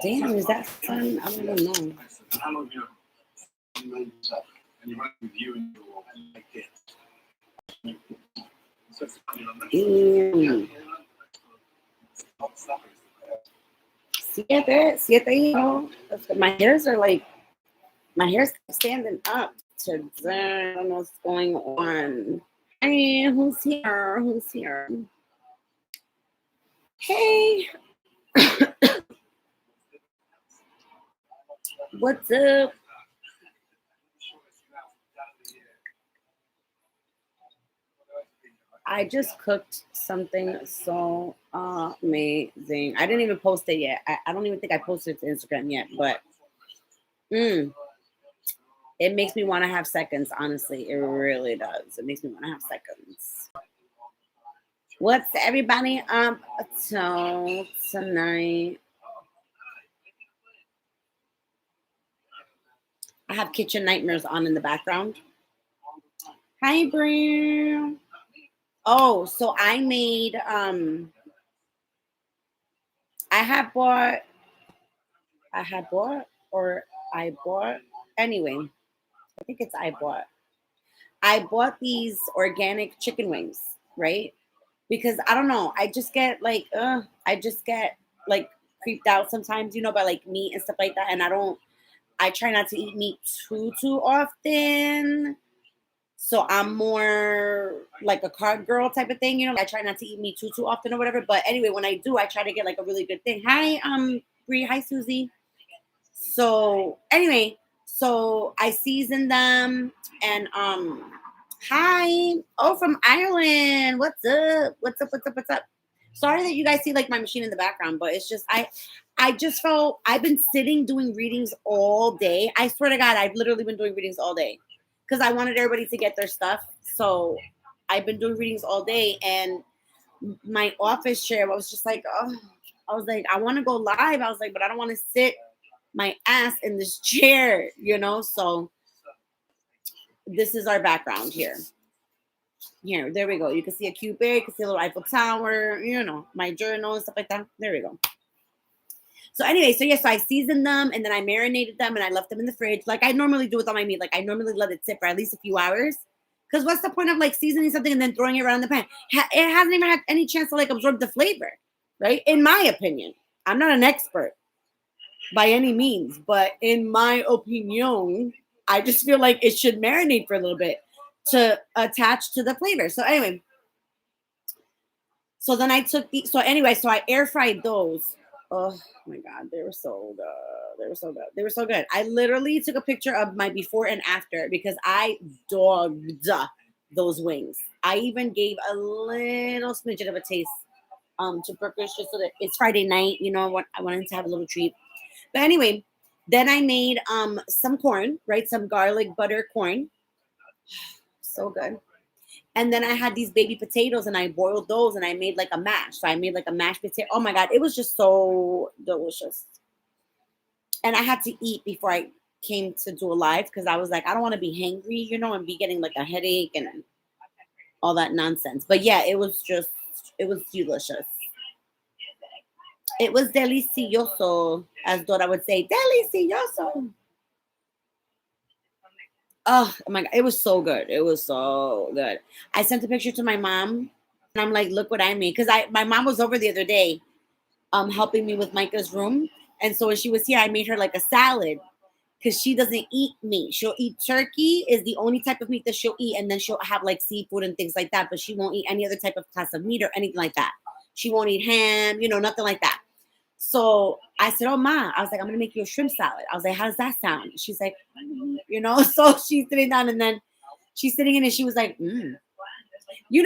Damn, is that fun? I don't know. Damn. Siete, my hairs are like, my hair's standing up to, I don't know what's going on. Hey, who's here? Who's here? Hey. What's up? I just cooked something so amazing. I didn't even post it yet. I don't even think I posted it to Instagram yet, but it makes me want to have seconds, honestly. It really does. It makes me want to have seconds. What's everybody up to tonight? I have Kitchen Nightmares on in the background. Hi, Brie. Oh, so I made I bought anyway. I think it's I bought these organic chicken wings, right? Because I don't know, I just get like creeped out sometimes, by like meat and stuff like that. And I try not to eat meat too often. So I'm more like a carb girl type of thing, I try not to eat meat too often or whatever. But anyway, when I do, I try to get like a really good thing. Hi, Bree. Hi, Susie. So anyway, so I season them and hi. Oh, from Ireland. What's up? What's up? What's up? What's up? Sorry that you guys see like my machine in the background, but it's just I just felt I've been sitting doing readings all day. I swear to God, I've literally been doing readings all day because I wanted everybody to get their stuff. So I've been doing readings all day, and my office chair, I was just like, oh, I was like, I want to go live. I was like, but I don't want to sit my ass in this chair, So this is our background here. Here, there we go. You can see a cute bear, you can see a little Eiffel Tower, my journal and stuff like that. There we go. So anyway, so I seasoned them and then I marinated them and I left them in the fridge like I normally do with all my meat. Like I normally let it sit for at least a few hours. Because what's the point of like seasoning something and then throwing it around the pan? It hasn't even had any chance to like absorb the flavor, right? In my opinion, I'm not an expert by any means, but in my opinion, I just feel like it should marinate for a little bit to attach to the flavor. So anyway, so then I took so I air fried those. Oh my God, they were so good. They were so good. They were so good. I literally took a picture of my before and after because I dogged those wings. I even gave a little smidgen of a taste to Brookish just so that it's Friday night. I wanted to have a little treat. But anyway, then I made some corn, right? Some garlic butter corn. So good. And then I had these baby potatoes and I boiled those and I made like a mash. So I made like a mashed potato. Oh my God, it was just so delicious. And I had to eat before I came to do a live because I was like, I don't want to be hangry, and be getting like a headache and all that nonsense. But yeah, it was delicious. It was delicioso, as Dora would say, delicioso. Oh my God, it was so good. It was so good. I sent a picture to my mom and I'm like, look what I made. Because my mom was over the other day helping me with Micah's room. And so when she was here, I made her like a salad because she doesn't eat meat. She'll eat turkey is the only type of meat that she'll eat. And then she'll have like seafood and things like that. But she won't eat any other type of class of meat or anything like that. She won't eat ham, nothing like that. So I said, oh, Ma, I was like, I'm going to make you a shrimp salad. I was like, how does that sound? She's like, so she's sitting down and then she's sitting in and she was like, You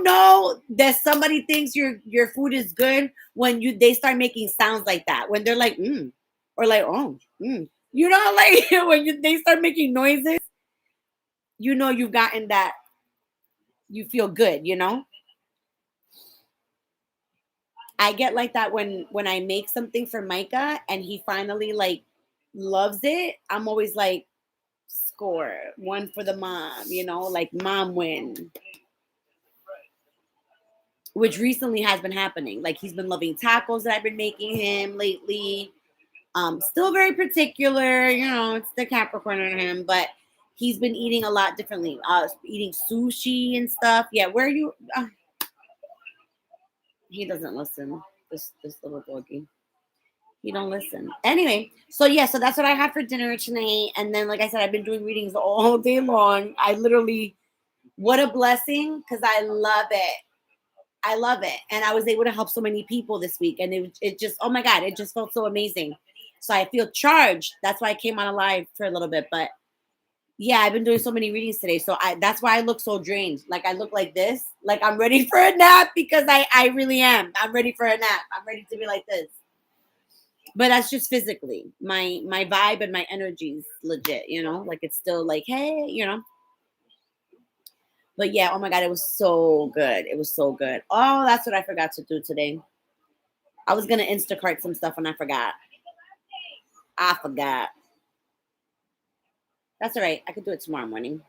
know that somebody thinks your food is good when they start making sounds like that. When they're like, or like, oh, like when they start making noises, you've gotten that, you feel good, I get like that when I make something for Micah and he finally like loves it. I'm always like, score one for the mom, like mom win. Which recently has been happening. Like he's been loving tacos that I've been making him lately. Still very particular, it's the Capricorn in him, but he's been eating a lot differently. Eating sushi and stuff. Yeah, where are you? He doesn't listen. This little doggy. He don't listen. Anyway, so yeah, so that's what I had for dinner tonight. And then, like I said, I've been doing readings all day long. I literally, what a blessing, because I love it. I love it. And I was able to help so many people this week. And it just, oh my God, it just felt so amazing. So I feel charged. That's why I came on live for a little bit. But yeah, I've been doing so many readings today. So that's why I look so drained. Like I look like this. Like I'm ready for a nap because I really am. I'm ready for a nap. I'm ready to be like this. But that's just physically. My vibe and my energy is legit, like it's still like, hey. But yeah, oh my God, it was so good. It was so good. Oh, that's what I forgot to do today. I was gonna Instacart some stuff and I forgot. I forgot. That's all right. I could do it tomorrow morning.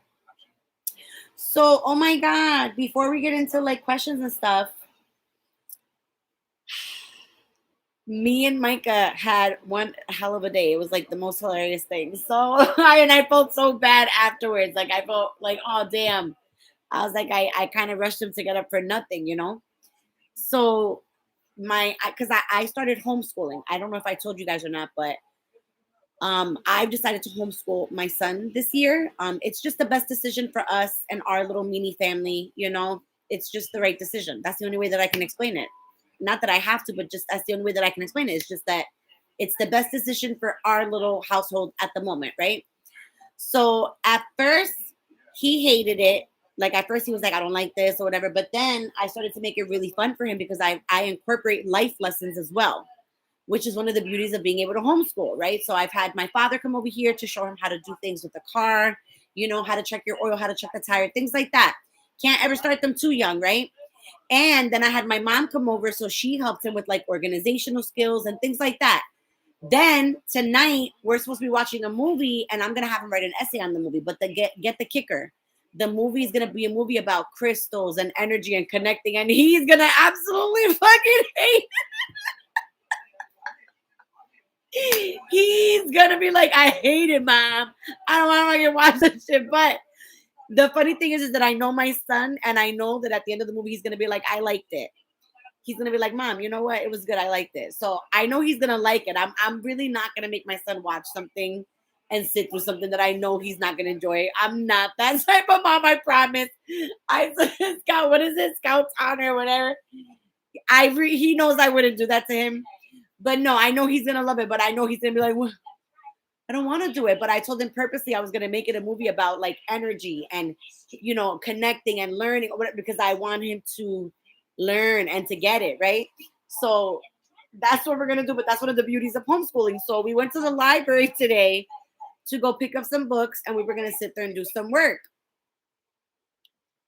So, oh my God, before we get into like questions and stuff, me and Micah had one hell of a day. It was like the most hilarious thing. So I felt so bad afterwards. Like I felt like, oh damn. I was like, I kind of rushed him to get up for nothing, So because I started homeschooling. I don't know if I told you guys or not, but I've decided to homeschool my son this year. It's just the best decision for us and our little mini family. It's just the right decision. That's the only way that I can explain it. Not that I have to, but just that's the only way that I can explain it. It's just that it's the best decision for our little household at the moment, right? So at first, he hated it. Like at first he was like, I don't like this or whatever. But then I started to make it really fun for him because I incorporate life lessons as well, which is one of the beauties of being able to homeschool, right? So I've had my father come over here to show him how to do things with the car, how to check your oil, how to check the tire, things like that. Can't ever start them too young, right? And then I had my mom come over, so she helped him with like organizational skills and things like that. Then tonight we're supposed to be watching a movie, and I'm gonna have him write an essay on the movie. But get the kicker, the movie is gonna be a movie about crystals and energy and connecting, and he's gonna absolutely fucking hate it. He's gonna be like, I hate it, mom. I don't want to watch that shit. But the funny thing is that I know my son, and I know that at the end of the movie he's gonna be like, I liked it. He's gonna be like, Mom, you know what? It was good. I liked it. So I know he's gonna like it. I'm really not gonna make my son watch something and sit through something that I know he's not gonna enjoy. I'm not that type of mom. I promise. Scout, what is it? Scout's honor or whatever. He knows I wouldn't do that to him. But no, I know he's gonna love it. But I know he's gonna be like, well, I don't want to do it. But I told him purposely I was gonna make it a movie about like energy and connecting and learning because I want him to learn and to get it right. So that's what we're gonna do. But that's one of the beauties of homeschooling. So we went to the library today to go pick up some books, and we were gonna sit there and do some work.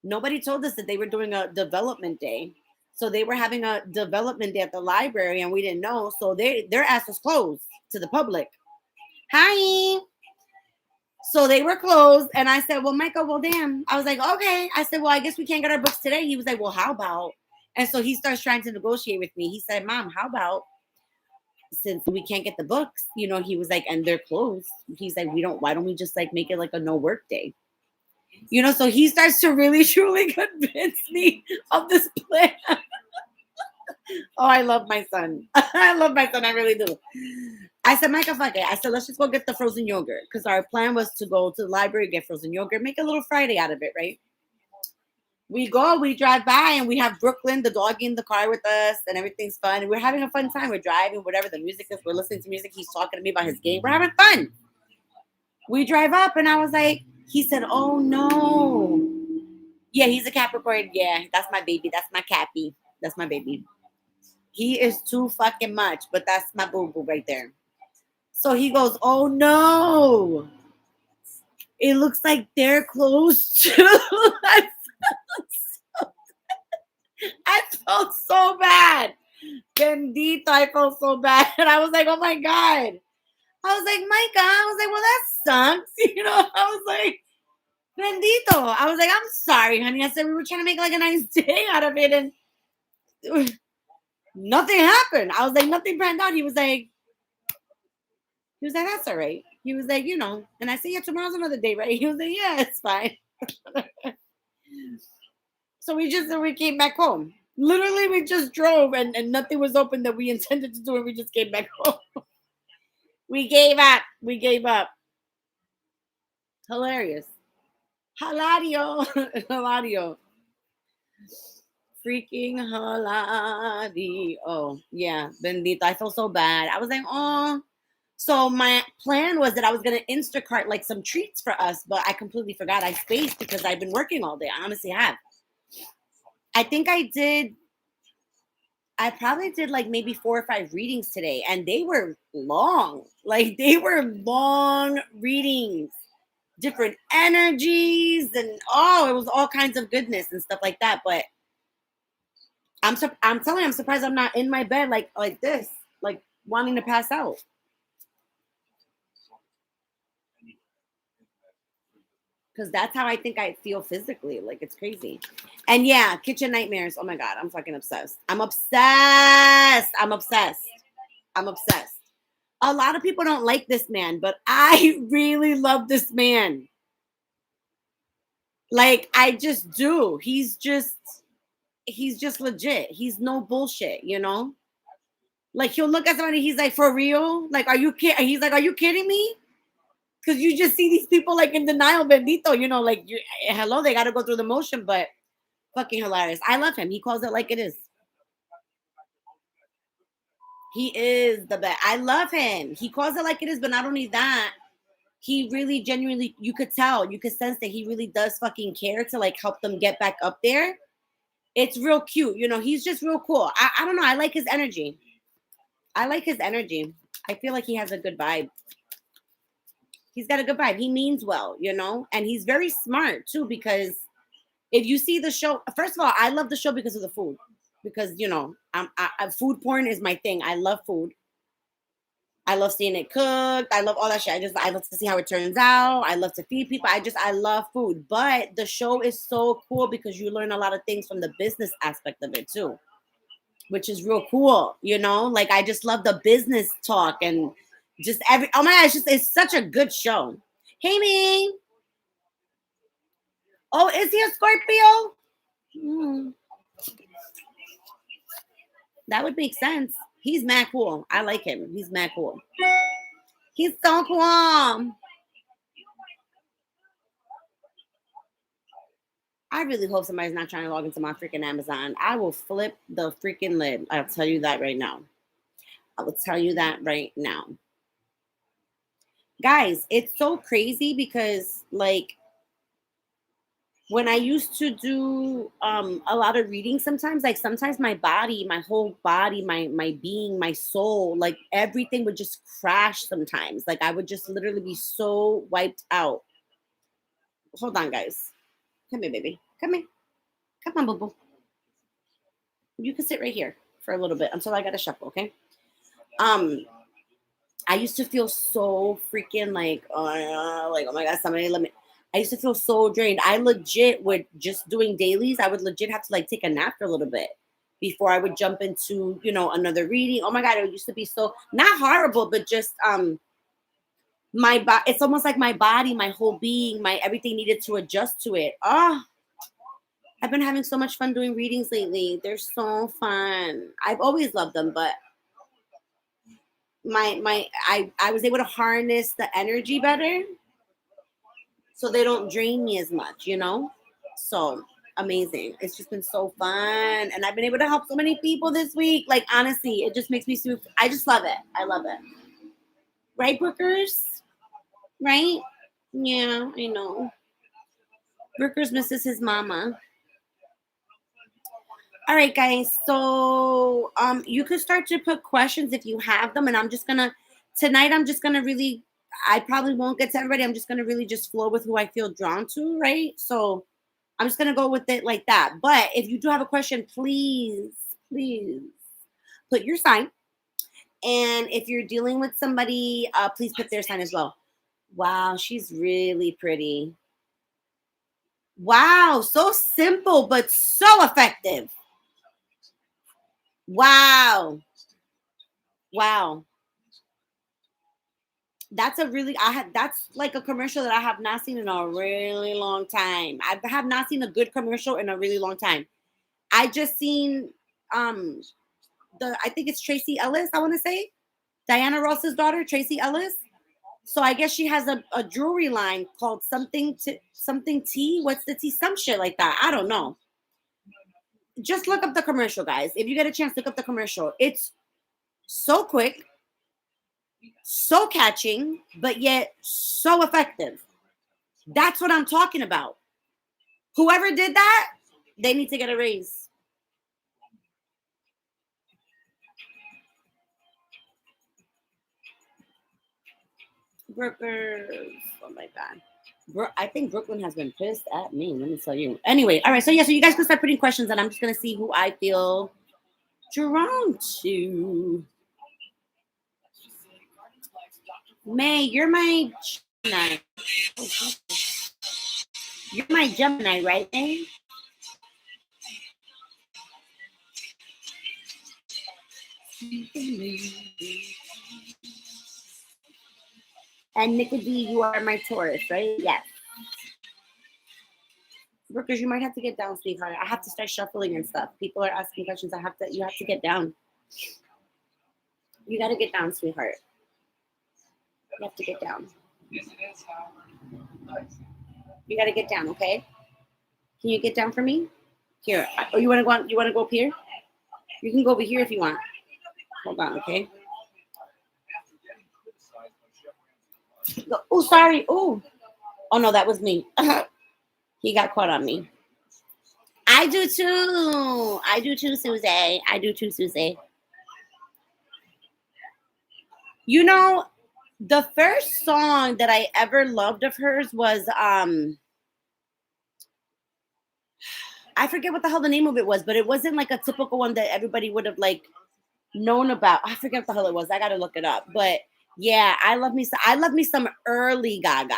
Nobody told us that they were doing a development day. So they were having a development day at the library, and we didn't know. So their ass was closed to the public. Hi. So they were closed, and I said, well, Michael, well, damn. I was like, okay. I said, well, I guess we can't get our books today. He was like, well, how about? And so he starts trying to negotiate with me. He said, Mom, how about since we can't get the books, he was like, and they're closed. He's like, why don't we just like make it like a no work day? So he starts to really, truly convince me of this plan. Oh, I love my son. I love my son. I really do. I said, Micah, fuck it. I said, let's just go get the frozen yogurt. Because our plan was to go to the library, get frozen yogurt, make a little Friday out of it, right? We drive by, and we have Brooklyn, the doggy, in the car with us, and everything's fun. And we're having a fun time. We're driving, whatever the music is. We're listening to music. He's talking to me about his game. We're having fun. We drive up, and I was like, he said, oh, no. Yeah, he's a Capricorn. Yeah, that's my baby. That's my Cappy. That's my baby. He is too fucking much, but that's my boo-boo right there. So he goes, oh, no. It looks like they're closed, too. I felt so bad. Bendito, I felt so bad. And I was like, oh my God. I was like, Micah. I was like, well, that sucks. I was like, Bendito. I was like, I'm sorry, honey. I said, we were trying to make like a nice day out of it. And nothing happened. I was like, nothing panned out. He was like, He was like, that's all right. He was like, and I said, yeah, tomorrow's another day, right? He was like, yeah, it's fine. So we came back home. Literally, we just drove and nothing was open that we intended to do, and we just came back home. We gave up. We gave up. Hilarious. Hilario. Hilario. Freaking Hilario. Yeah, bendito. I felt so bad. I was like, oh. So my plan was that I was gonna Instacart like some treats for us, but I completely forgot. I spaced because I've been working all day. I honestly have. I think I probably did like maybe 4 or 5 readings today, and they were long. Like they were long readings, different energies, and it was all kinds of goodness and stuff like that. But I'm telling you, I'm surprised I'm not in my bed like this, like wanting to pass out. Because that's how I think I feel physically. Like it's crazy. And yeah, kitchen nightmares. Oh my God, I'm fucking obsessed. I'm obsessed. I'm obsessed. I'm obsessed. A lot of people don't like this man, but I really love this man. Like I just do. He's just legit. He's no bullshit. Like he'll look at somebody, he's like, for real? Like, are you kidding? He's like, are you kidding me? Because you just see these people like in denial, bendito, like hello, they gotta go through the motion, but fucking hilarious. I love him. He calls it like it is. He is the best. I love him. He calls it like it is, but not only that, he really genuinely, you could tell, you could sense that he really does fucking care to like help them get back up there. It's real cute. He's just real cool. I don't know. I like his energy. I like his energy. I feel like he has a good vibe. He's got a good vibe. He means well, and he's very smart too, because if you see the show, first of all, I love the show because of the food. Because food porn is my thing. I love food. I love seeing it cooked. I love all that shit. I love to see how it turns out. I love to feed people. I love food. But the show is so cool because you learn a lot of things from the business aspect of it too, which is real cool. Like I just love the business talk and just oh my gosh, it's such a good show. Hey, me. Oh, is he a Scorpio? Hmm. That would make sense. He's mad cool. I like him. He's mad cool. He's so cool. I really hope somebody's not trying to log into my freaking Amazon. I will flip the freaking lid. I'll tell you that right now. I will tell you that right now. Guys, it's so crazy because like when I used to do a lot of reading sometimes, like sometimes my body, my whole body, my being, my soul, like everything would just crash sometimes. Like I would just literally be so wiped out. Hold on, guys. Come here, baby. Come here. Come on, boo boo. You can sit right here for a little bit until I gotta shuffle, okay? Um, I used to feel so freaking like oh my god, somebody let me. I used to feel so drained. I legit would just doing dailies. I would legit have to like take a nap for a little bit before I would jump into another reading. Oh my god, it used to be so not horrible, but just my body. It's almost like my body, my whole being, my everything needed to adjust to it. I've been having so much fun doing readings lately. They're so fun. I've always loved them, but I was able to harness the energy better so they don't drain me as much. So amazing. It's just been so fun. And I've been able to help so many people this week. Like honestly, it just makes me so I just love it. I love it. Right, Brookers? Right? Yeah, I know. Brookers misses his mama. All right, guys. So you could start to put questions if you have them, and tonight I'm just gonna really I probably won't get to everybody. I'm just gonna really just flow with who I feel drawn to, right? So I'm just gonna go with it like that. But if you do have a question, please put your sign. And if you're dealing with somebody, please put their sign as well. Wow, she's really pretty. Wow, so simple but so effective. Wow. Wow. That's that's like a commercial that I have not seen in a really long time. I have not seen a good commercial in a really long time. I just seen um I think it's Tracy Ellis, I want to say. Diana Ross's daughter, Tracy Ellis. So I guess she has a jewelry line called something T. What's the T? Some shit like that. I don't know. Just look up the commercial, guys. If you get a chance, look up the commercial. It's so quick, so catching, but yet so effective. That's what I'm talking about. Whoever did that, they need to get a raise. Brookers. Oh my God. I think Brooklyn has been pissed at me. Let me tell you. Anyway, all right. So yeah, so you guys can start putting questions, and I'm just gonna see who I feel drawn to. May, you're my Gemini. You're my Gemini, right, May? And Nickelodeon, you are my Taurus, right? Yes. Brookers, you might have to get down, sweetheart. I have to start shuffling and stuff. People are asking questions. You have to get down. You got to get down, sweetheart. You have to get down. You got to get down, okay? Can you get down for me? Here. Oh, you want to go on, you want to go up here? You can go over here if you want. Hold on, okay? Oh, sorry. Oh. Oh, no, that was me. He got caught on me. I do too. I do too, Susie. I do too, Susie. You know, the first song that I ever loved of hers was I forget what the hell the name of it was, but it wasn't like a typical one that everybody would have like known about. I forget what the hell it was. I gotta look it up. But yeah, I love me some early Gaga.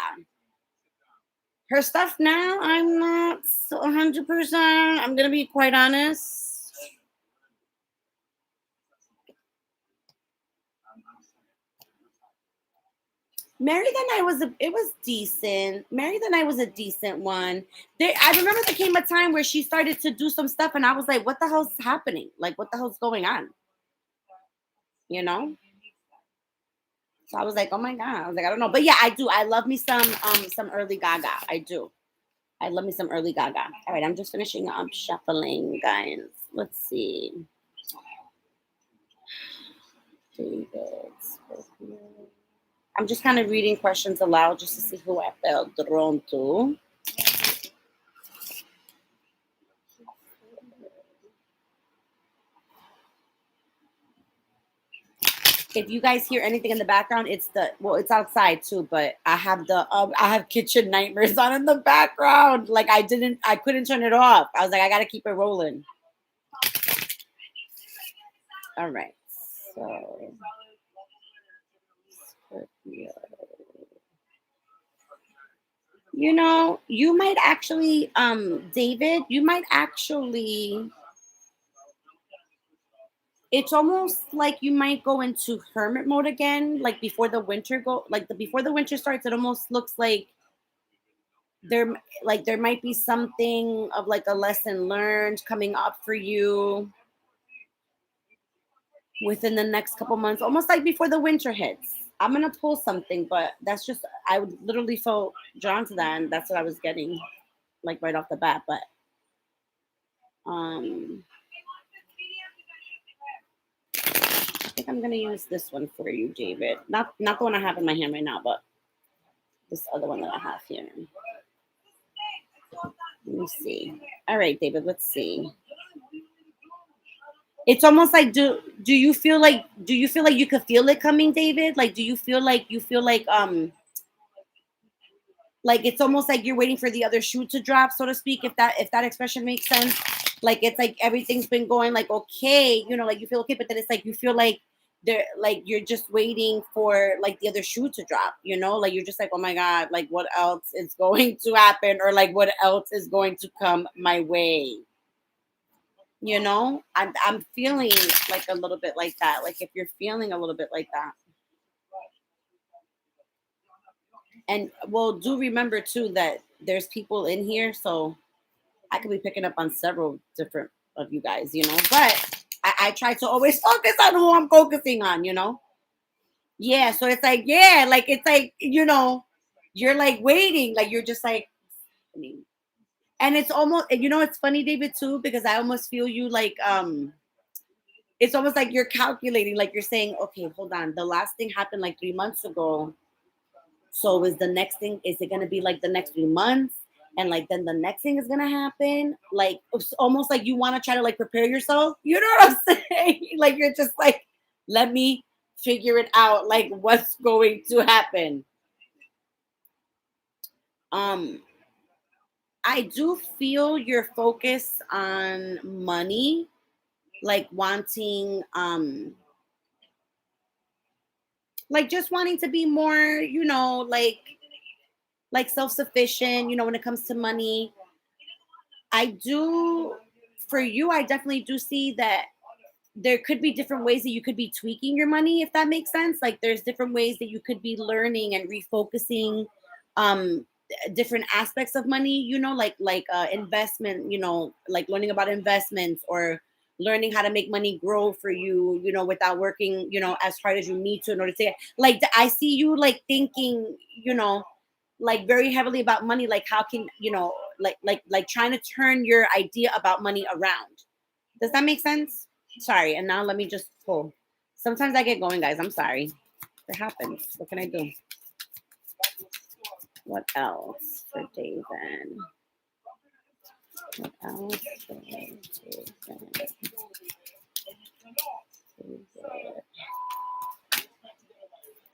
Her stuff now, I'm not 100%. I'm gonna be quite honest. Mary the Night was decent. Mary the Night was a decent one. I remember there came a time where she started to do some stuff, and I was like, "What the hell's happening? Like, what the hell's going on?" You know. So I was like, "Oh my God!" I was like, "I don't know," but yeah, I do. I love me some early Gaga. I do. I love me some early Gaga. All right, I'm just finishing up shuffling, guys. Let's see. David. I'm just kind of reading questions aloud just to see who I felt drawn to. If you guys hear anything in the background, it's outside too, but I have kitchen nightmares on in the background. Like I couldn't turn it off. I was like, I gotta keep it rolling. All right. So you know, you might actually, David, you might actually, it's almost like you might go into hermit mode again, like before the winter starts, it almost looks like there might be something of like a lesson learned coming up for you within the next couple months, almost like before the winter hits. I'm gonna pull something, but that's just I would literally feel drawn to that, and that's what I was getting, like right off the bat. But I think I'm gonna use this one for you, David. Not the one I have in my hand right now, but this other one that I have here. Let me see. All right, David. Let's see. It's almost like do you feel like you could feel it coming, David? Like do you feel like it's almost like you're waiting for the other shoe to drop, so to speak, if that expression makes sense. Like it's like everything's been going like okay, you know, like you feel okay, but then it's like you feel like you're just waiting for like the other shoe to drop, you know, like you're just like, oh my God, like what else is going to happen, or like what else is going to come my way. You know, I'm feeling like a little bit like that. Like if you're feeling a little bit like that. And well, do remember too that there's people in here, so I could be picking up on several different of you guys, But I try to always focus on who I'm focusing on. Yeah, so it's like, yeah, like it's like, you're like waiting, like you're just like, I mean, and it's almost, it's funny, David, too, because I almost feel you like, it's almost like you're calculating, like you're saying, okay, hold on, the last thing happened like 3 months ago. So is the next thing, is it going to be like the next 3 months? And like, then the next thing is going to happen. Like, it's almost like you want to try to like prepare yourself. You know what I'm saying? Like, you're just like, let me figure it out. Like, what's going to happen? I do feel your focus on money, like wanting, like just wanting to be more, like self-sufficient, when it comes to money. I do, for you, I definitely do see that there could be different ways that you could be tweaking your money, if that makes sense. Like there's different ways that you could be learning and refocusing um different aspects of money, like investment, like learning about investments, or learning how to make money grow for you, without working, as hard as you need to in order to, like, I see you like thinking, like very heavily about money, like how can, like trying to turn your idea about money around. Does that make sense? Sorry. And now let me just pull. Sometimes I get going, guys. I'm sorry. It happens. What can I do? What else for David? What else for David?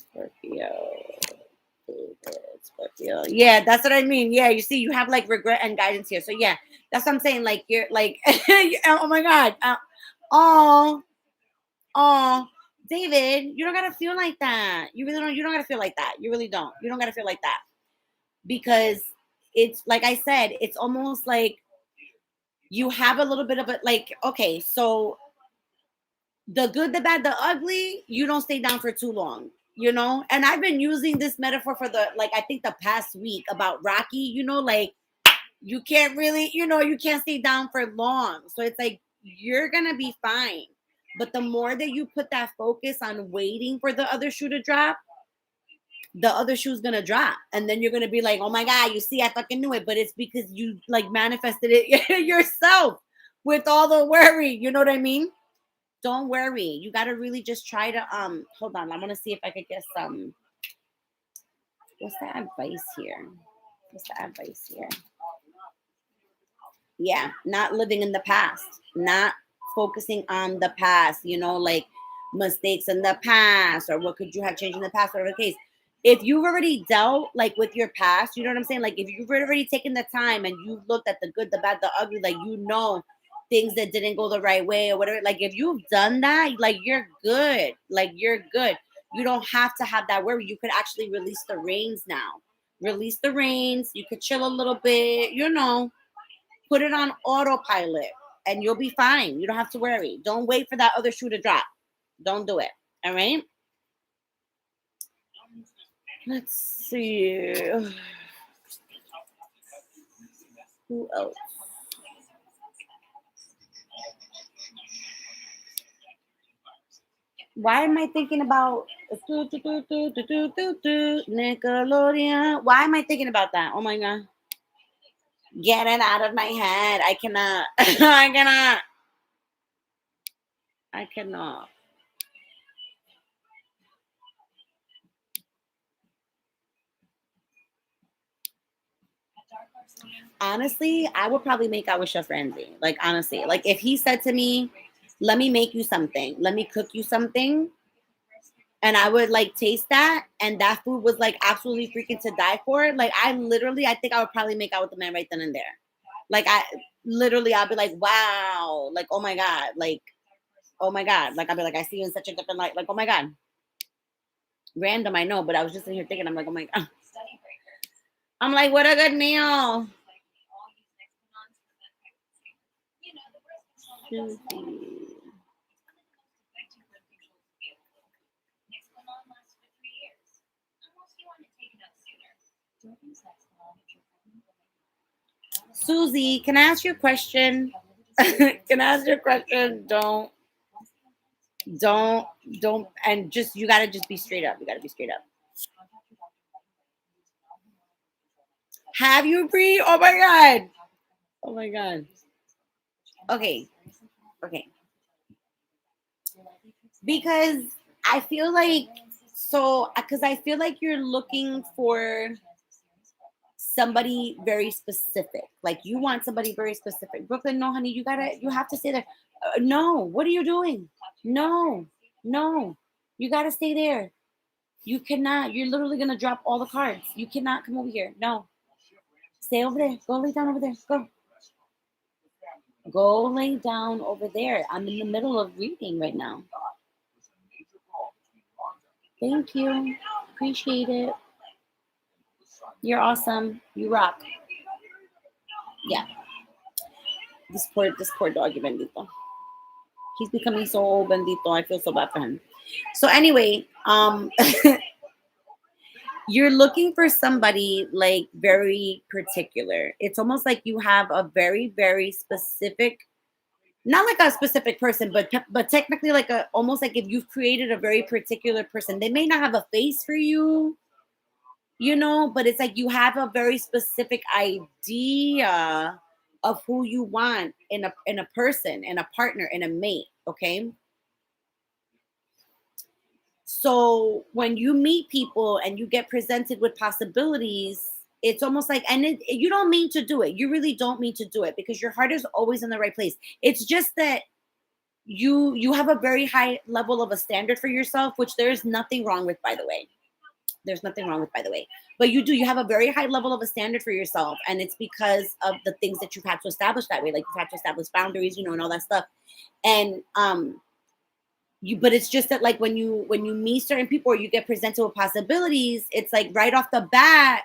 Scorpio. David, Scorpio. Yeah, that's what I mean. Yeah, you see, you have like regret and guidance here. So yeah, that's what I'm saying. Like you're like, oh my God. Oh, oh, David, you don't gotta feel like that. You really don't. You don't gotta feel like that. You really don't. You don't gotta feel like that, because it's like I said. It's almost like you have a little bit of a like. Okay, so the good, the bad, the ugly. You don't stay down for too long. And I've been using this metaphor for the like I think the past week about Rocky. Like you can't really, you can't stay down for long. So it's like you're gonna be fine. But the more that you put that focus on waiting for the other shoe to drop, the other shoe's gonna drop. And then you're gonna be like, oh my God, you see, I fucking knew it. But it's because you like manifested it yourself with all the worry. You know what I mean? Don't worry. You gotta really just try to hold on. I'm gonna see if I could get some. What's the advice here? What's the advice here? Yeah, not living in the past, not focusing on the past, like mistakes in the past, or what could you have changed in the past, whatever the case. If you've already dealt like with your past, you know what I'm saying? Like if you've already taken the time and you've looked at the good, the bad, the ugly, like things that didn't go the right way or whatever. Like if you've done that, like you're good. Like you're good. You don't have to have that worry. You could actually release the reins now. Release the reins. You could chill a little bit, put it on autopilot and you'll be fine. You don't have to worry. Don't wait for that other shoe to drop. Don't do it. All right. Let's see. Who else? Why am I thinking about Nickelodeon? Why am I thinking about that? Oh my God. Get it out of my head. I cannot. I cannot. I cannot. Honestly, I would probably make out with Chef Ramsay. Like, honestly, like if he said to me, let me make you something, let me cook you something, and I would like taste that, and that food was like absolutely freaking to die for. Like, I think I would probably make out with the man right then and there. Like, I'll be like, wow, like, oh my God, like, oh my God. Like, I'll be like, I see you in such a different light. Like, oh my God. Random, I know, but I was just in here thinking, I'm like, oh my God. I'm like, what a good meal. Susie, can I ask you a question? Can I ask you a question? Don't, don't, and just, you gotta just be straight up. You gotta be straight up. Have you, Bree? Oh my God. Oh my God. Okay. Okay. Because I feel like, because I feel like you're looking for somebody very specific. Like you want somebody very specific. Brooklyn, no, honey, you have to stay there. No, what are you doing? No, no, you gotta stay there. You cannot. You're literally gonna drop all the cards. You cannot come over here. No, stay over there. Go lay down over there. Go. Go lay down over there. I'm in the middle of reading right now. Thank you. Appreciate it. You're awesome. You rock. Yeah. This poor doggy bendito. He's becoming so old, bendito. I feel so bad for him. So anyway, you're looking for somebody like very particular. It's almost like you have a very, very specific, not like a specific person, but technically like a, almost like if you've created a very particular person. They may not have a face for you, but it's like you have a very specific idea of who you want in a person, in a partner, in a mate. Okay. So when you meet people and you get presented with possibilities, it's almost like, and you don't mean to do it. You really don't mean to do it because your heart is always in the right place. It's just that you have a very high level of a standard for yourself, which there's nothing wrong with, by the way. There's nothing wrong with, by the way. But you have a very high level of a standard for yourself. And it's because of the things that you've had to establish that way. Like you've had to establish boundaries, and all that stuff. And but it's just that like when you meet certain people or you get presented with possibilities, it's like right off the bat,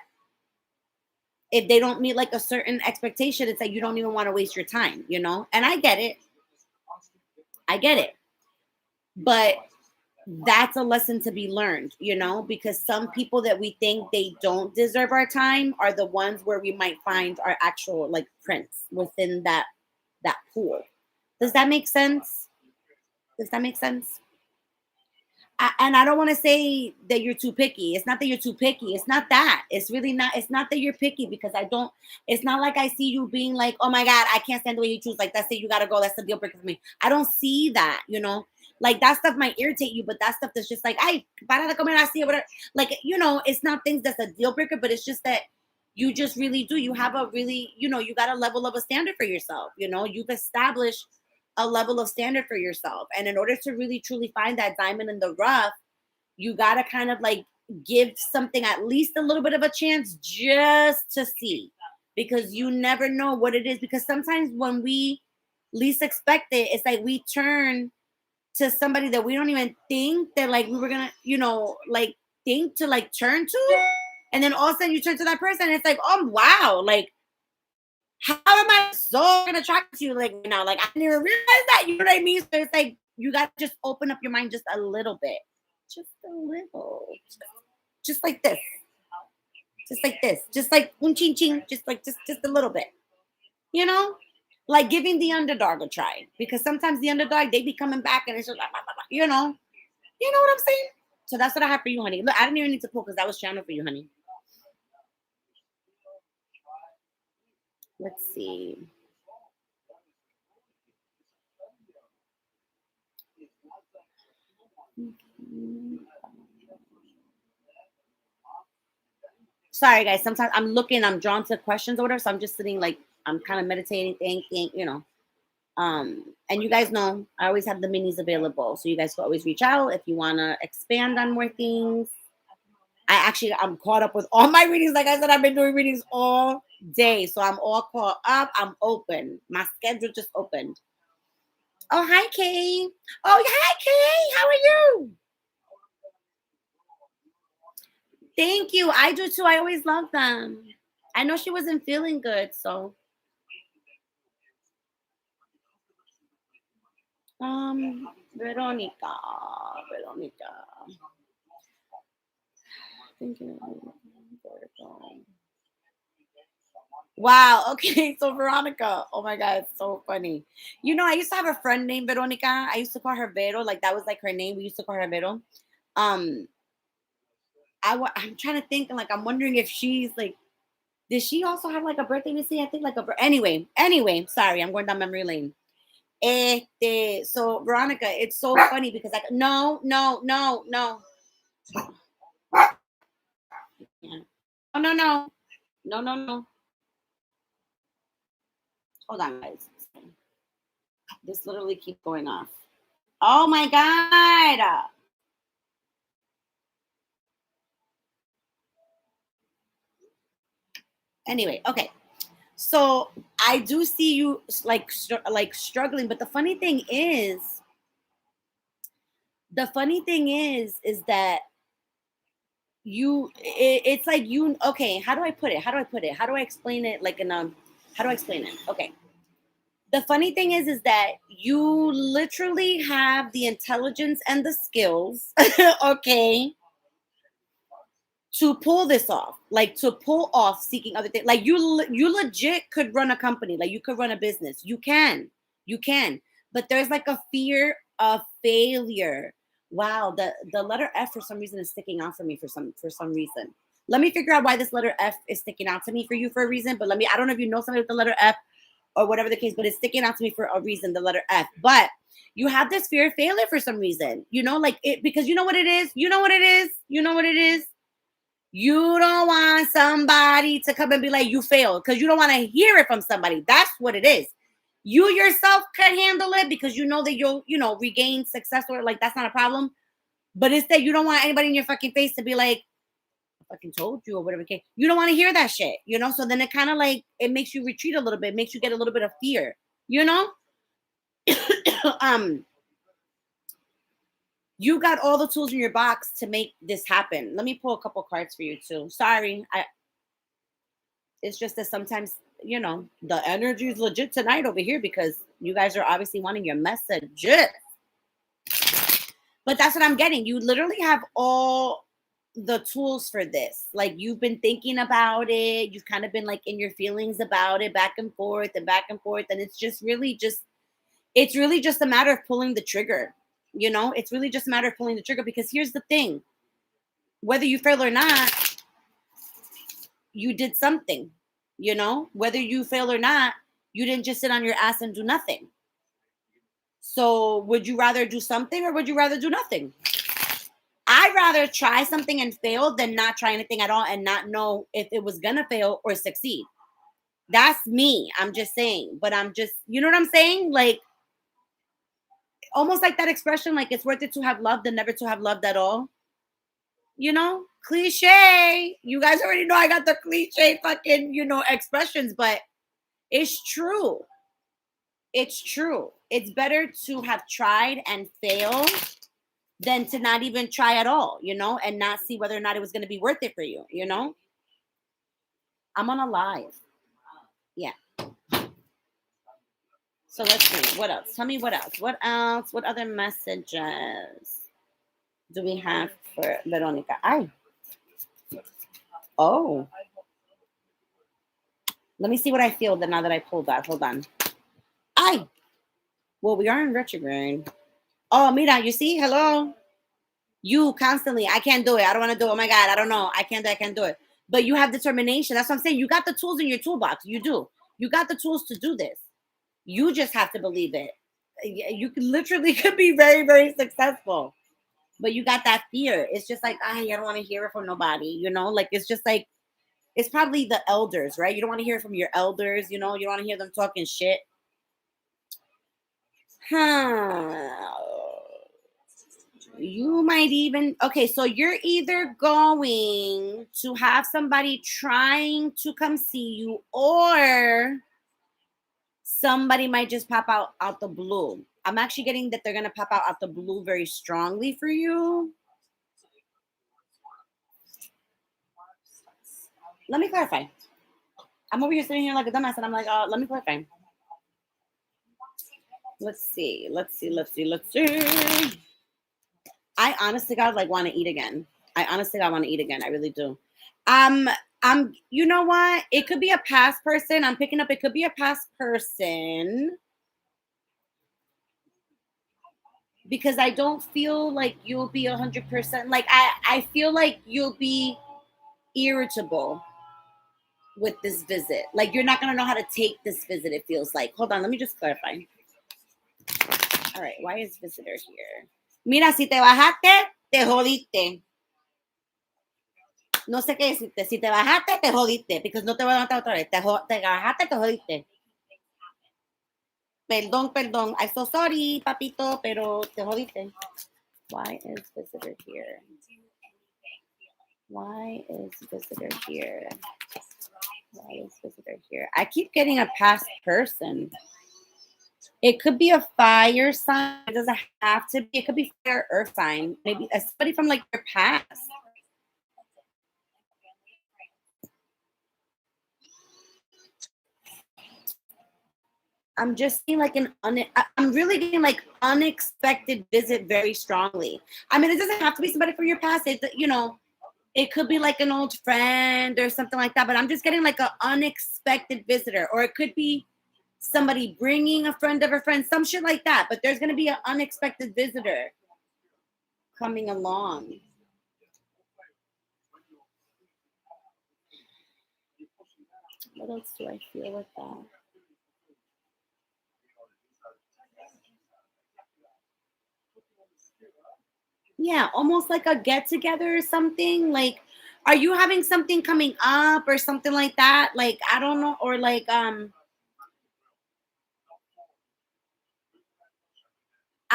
if they don't meet like a certain expectation, it's like you don't even want to waste your time, And I get it. I get it. But that's a lesson to be learned, because some people that we think they don't deserve our time are the ones where we might find our actual like prince within that pool. Does that make sense? Does that make sense? And I don't want to say that you're too picky. It's not that you're too picky. It's not that. It's really not. It's not that you're picky because I don't. It's not like I see you being like, oh my God, I can't stand the way you choose. Like that's it. You gotta go. That's the deal breaker for me. I don't see that. Like that stuff might irritate you, but that stuff that's just like, ay, para de comer así, or whatever. Like it's not things that's a deal breaker, but it's just that you just really do. You have a really, you got a level of a standard for yourself. You've established a level of standard for yourself. And in order to really truly find that diamond in the rough, you got to kind of like give something at least a little bit of a chance just to see, because you never know what it is. Because sometimes when we least expect it, it's like we turn to somebody that we don't even think that like we were gonna, like think to like turn to. And then all of a sudden you turn to that person and it's like, oh wow, like how am I so attracted to you like right now? Like I didn't even realize that. You know what I mean? So it's like you got to just open up your mind just a little bit, just a little, just like this, just like un ching ching, just like just a little bit, you know, like giving the underdog a try, because sometimes the underdog they be coming back and it's just like, you know what I'm saying? So that's what I have for you, honey. Look, I didn't even need to pull because that was channel for you, honey. Let's see. Sorry, guys. Sometimes I'm drawn to questions or whatever. So I'm just sitting like I'm kind of meditating, thinking. And you guys know I always have the minis available. So you guys can always reach out if you want to expand on more things. I'm caught up with all my readings. Like I said, I've been doing readings all day. So I'm all caught up. I'm open. My schedule just opened. Oh, hi, Kay. Oh, hi, Kay. How are you? Thank you. I do too. I always love them. I know she wasn't feeling good. So, Veronica. Veronica. Thank you. Wow. Okay. So Veronica. Oh my God. It's so funny. You know, I used to have a friend named Veronica. I used to call her Vero. Like that was like her name. We used to call her Vero. Um, I'm trying to think. Like, I'm wondering if she's like, did she also have like a birthday to see? I think like anyway. Sorry, I'm going down memory lane. So Veronica, it's so funny because like, no. Yeah. No. Hold on, guys. This literally keeps going off. Oh my God. Anyway, okay. So I do see you like like struggling, but the funny thing is that it's like you okay. How do I put it? How do I explain it? Like in how do I explain it? Okay. The funny thing is that you literally have the intelligence and the skills, okay, to pull this off, like to pull off seeking other things. Like you legit could run a company, like you could run a business. You can, but there's like a fear of failure. Wow, the letter F for some reason is sticking out for me for some reason. Let me figure out why this letter F is sticking out to me for you for a reason. But I don't know if you know somebody with the letter F or whatever the case, but it's sticking out to me for a reason, the letter F. But you have this fear of failure for some reason, like it, because you know what it is? You don't want somebody to come and be like, you failed, because you don't want to hear it from somebody. That's what it is. You yourself can handle it because you know that you'll, regain success, or like that's not a problem. But instead, you don't want anybody in your fucking face to be like, I fucking told you or whatever. Okay. You don't want to hear that shit. So then it kind of like it makes you retreat a little bit, makes you get a little bit of fear, you know? um, you got all the tools in your box to make this happen. Let me pull a couple cards for you too. Sorry, it's just that sometimes, the energy is legit tonight over here because you guys are obviously wanting your messages. But that's what I'm getting. You literally have all the tools for this. Like you've been thinking about it. You've kind of been like in your feelings about it, back and forth and back and forth. And it's really just a matter of pulling the trigger. It's really just a matter of pulling the trigger, because here's the thing. Whether you fail or not, you did something. Whether you fail or not, you didn't just sit on your ass and do nothing. So would you rather do something or would you rather do nothing? I'd rather try something and fail than not try anything at all and not know if it was gonna fail or succeed. That's me. I'm just saying. But you know what I'm saying? Like almost like that expression, like it's worth it to have loved than never to have loved at all. Cliche. You guys already know I got the cliche fucking, expressions, but it's true. It's true. It's better to have tried and failed than to not even try at all, and not see whether or not it was going to be worth it for you. I'm on a live. Yeah. So let's see. What else? Tell me what else. What else? What other messages do we have for Veronica? Oh. Let me see what I feel now that I pulled that. Hold on. Well, we are in retrograde. Oh, mira, you see? Hello? You constantly, I can't do it. I don't want to do it. Oh my God, I don't know. I can't do it. But you have determination. That's what I'm saying. You got the tools in your toolbox. You do. You got the tools to do this. You just have to believe it. You literally could be very, very successful. But you got that fear. It's just like, I don't want to hear it from nobody. Like it's just like, it's probably the elders, right? You don't want to hear it from your elders. You don't want to hear them talking shit. You might even, okay, so you're either going to have somebody trying to come see you, or somebody might just pop out the blue. I'm actually getting that they're going to pop out the blue very strongly for you. Let me clarify. I'm over here sitting here like a dumbass and I'm like, let me clarify. Let's see. I honestly, God, like want to eat again. I really do. You know what? It could be a past person. I'm picking up, it could be a past person because I don't feel like you'll be 100%. Like, I feel like you'll be irritable with this visit. Like, you're not going to know how to take this visit, it feels like. Hold on, let me just clarify. All right, why is visitor here? Mira, si te bajaste, te jodiste. No sé qué decirte. Si te bajaste, te jodiste. Because no te voy a levantar otra vez. Te bajaste, te jodiste. Perdón, perdón. I'm so sorry, papito, pero te jodiste. Why is visitor here? Why is visitor here? Why is visitor here? I keep getting a past person. It could be a fire sign. It doesn't have to be. It could be fire earth sign. Maybe somebody from like your past. I'm just seeing like I'm really getting like unexpected visit very strongly. I mean, it doesn't have to be somebody from your past. It could be like an old friend or something like that. But I'm just getting like an unexpected visitor, or it could be somebody bringing a friend of a friend, some shit like that. But there's gonna be an unexpected visitor coming along. What else do I feel with that? Yeah, almost like a get together or something. Like, are you having something coming up or something like that? Like, I don't know, or like I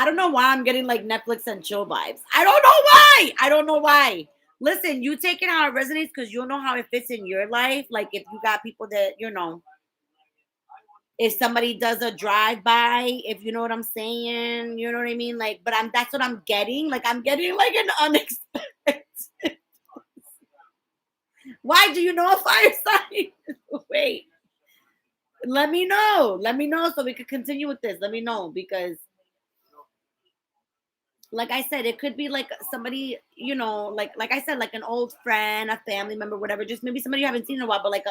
don't know why I'm getting like Netflix and chill vibes. I don't know why. I don't know why. Listen, you take it how it resonates because you'll know how it fits in your life. Like if you got people that if somebody does a drive by, if you know what I'm saying, you know what I mean. Like, but that's what I'm getting. Like I'm getting like an unexpected. Why do you know a fire sign? Wait, let me know. Let me know so we could continue with this. Let me know because like I said, it could be like somebody, like I said, like an old friend, a family member, whatever. Just maybe somebody you haven't seen in a while, but like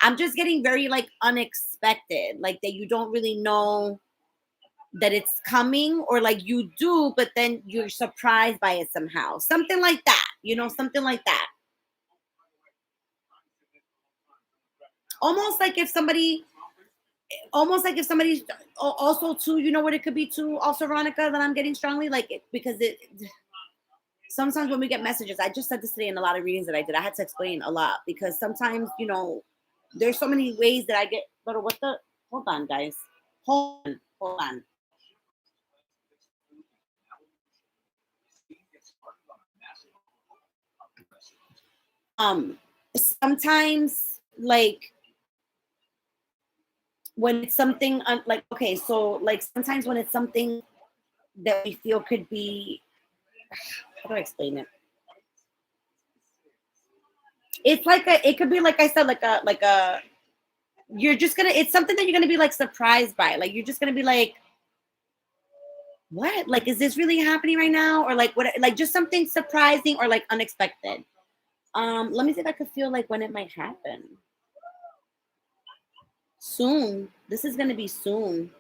I'm just getting very like unexpected, like that you don't really know that it's coming, or like you do, but then you're surprised by it somehow. Something like that, something like that. Almost like if somebody, also too, you know what it could be too, also Veronica, that I'm getting strongly like it because it sometimes when we get messages, I just said this today in a lot of readings that I did. I had to explain a lot because sometimes, there's so many ways that I get. But what the? Hold on, guys. Hold on. Sometimes like when it's something like okay, so like sometimes when it's something that we feel could be, how do I explain it? It's like it could be like I said, like a you're just gonna it's something that you're gonna be like surprised by. Like you're just gonna be like, what? Like, is this really happening right now? Or like what like just something surprising or like unexpected. Let me see if I could feel like when it might happen. Soon. This is gonna be soon.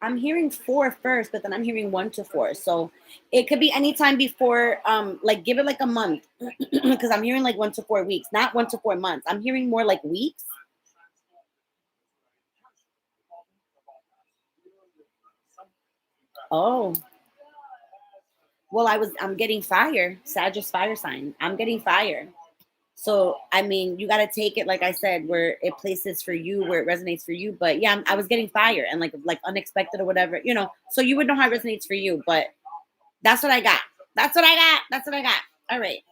I'm hearing four first, but then I'm hearing 1 to 4. So it could be anytime before, like give it like a month. Because I'm hearing like 1 to 4 weeks, not 1 to 4 months. I'm hearing more like weeks. Oh, well, I'm getting fire. Sagittarius fire sign. I'm getting fire. So I mean, you got to take it like I said, where it places for you, where it resonates for you. But yeah, I was getting fire and like unexpected or whatever, So you would know how it resonates for you. But that's what I got. That's what I got. That's what I got. All right.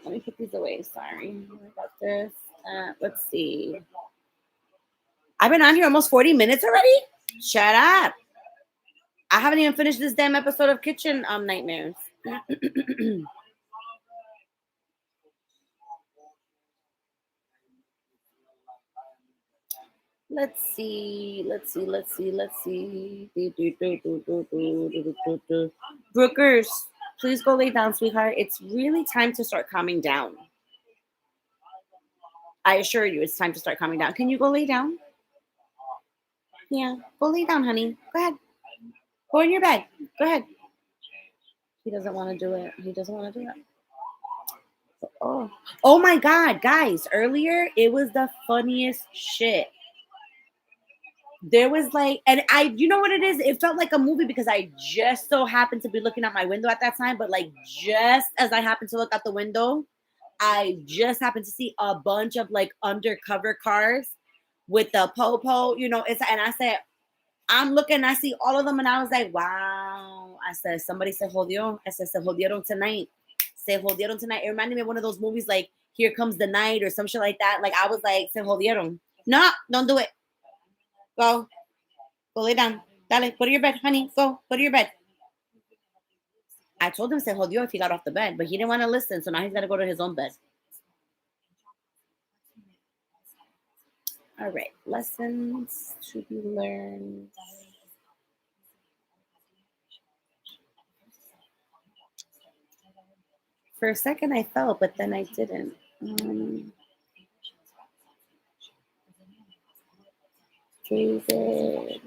Let me put these away. Sorry about this. Let's see. I've been on here almost 40 minutes already. Shut up. I haven't even finished this damn episode of Kitchen Nightmares. Let's see. Brookers, please go lay down, sweetheart. It's really time to start calming down. I assure you, it's time to start calming down. Can you go lay down? Yeah, go lay down, honey. Go ahead. Go in your bed. Go ahead. He doesn't want to do it. He doesn't want to do it. Oh my God, guys! Earlier, it was the funniest shit. There was like, and you know what it is? It felt like a movie because I just so happened to be looking out my window at that time. But like, just as I happened to look out the window, I just happened to see a bunch of like undercover cars with the popo. It's and I said, I'm looking, I see all of them, and I was like, wow. I said, somebody se jodió. I said, se jodieron tonight. Se jodieron tonight. It reminded me of one of those movies like Here Comes the Night or some shit like that. Like I was like, se jodieron. No, don't do it. Go. Go lay down. Dale, go to your bed, honey. Go to your bed. I told him se jodió if he got off the bed, but he didn't want to listen, so now he's got to go to his own bed. All right, lessons to be learned. For a second, I fell, but then I didn't. David.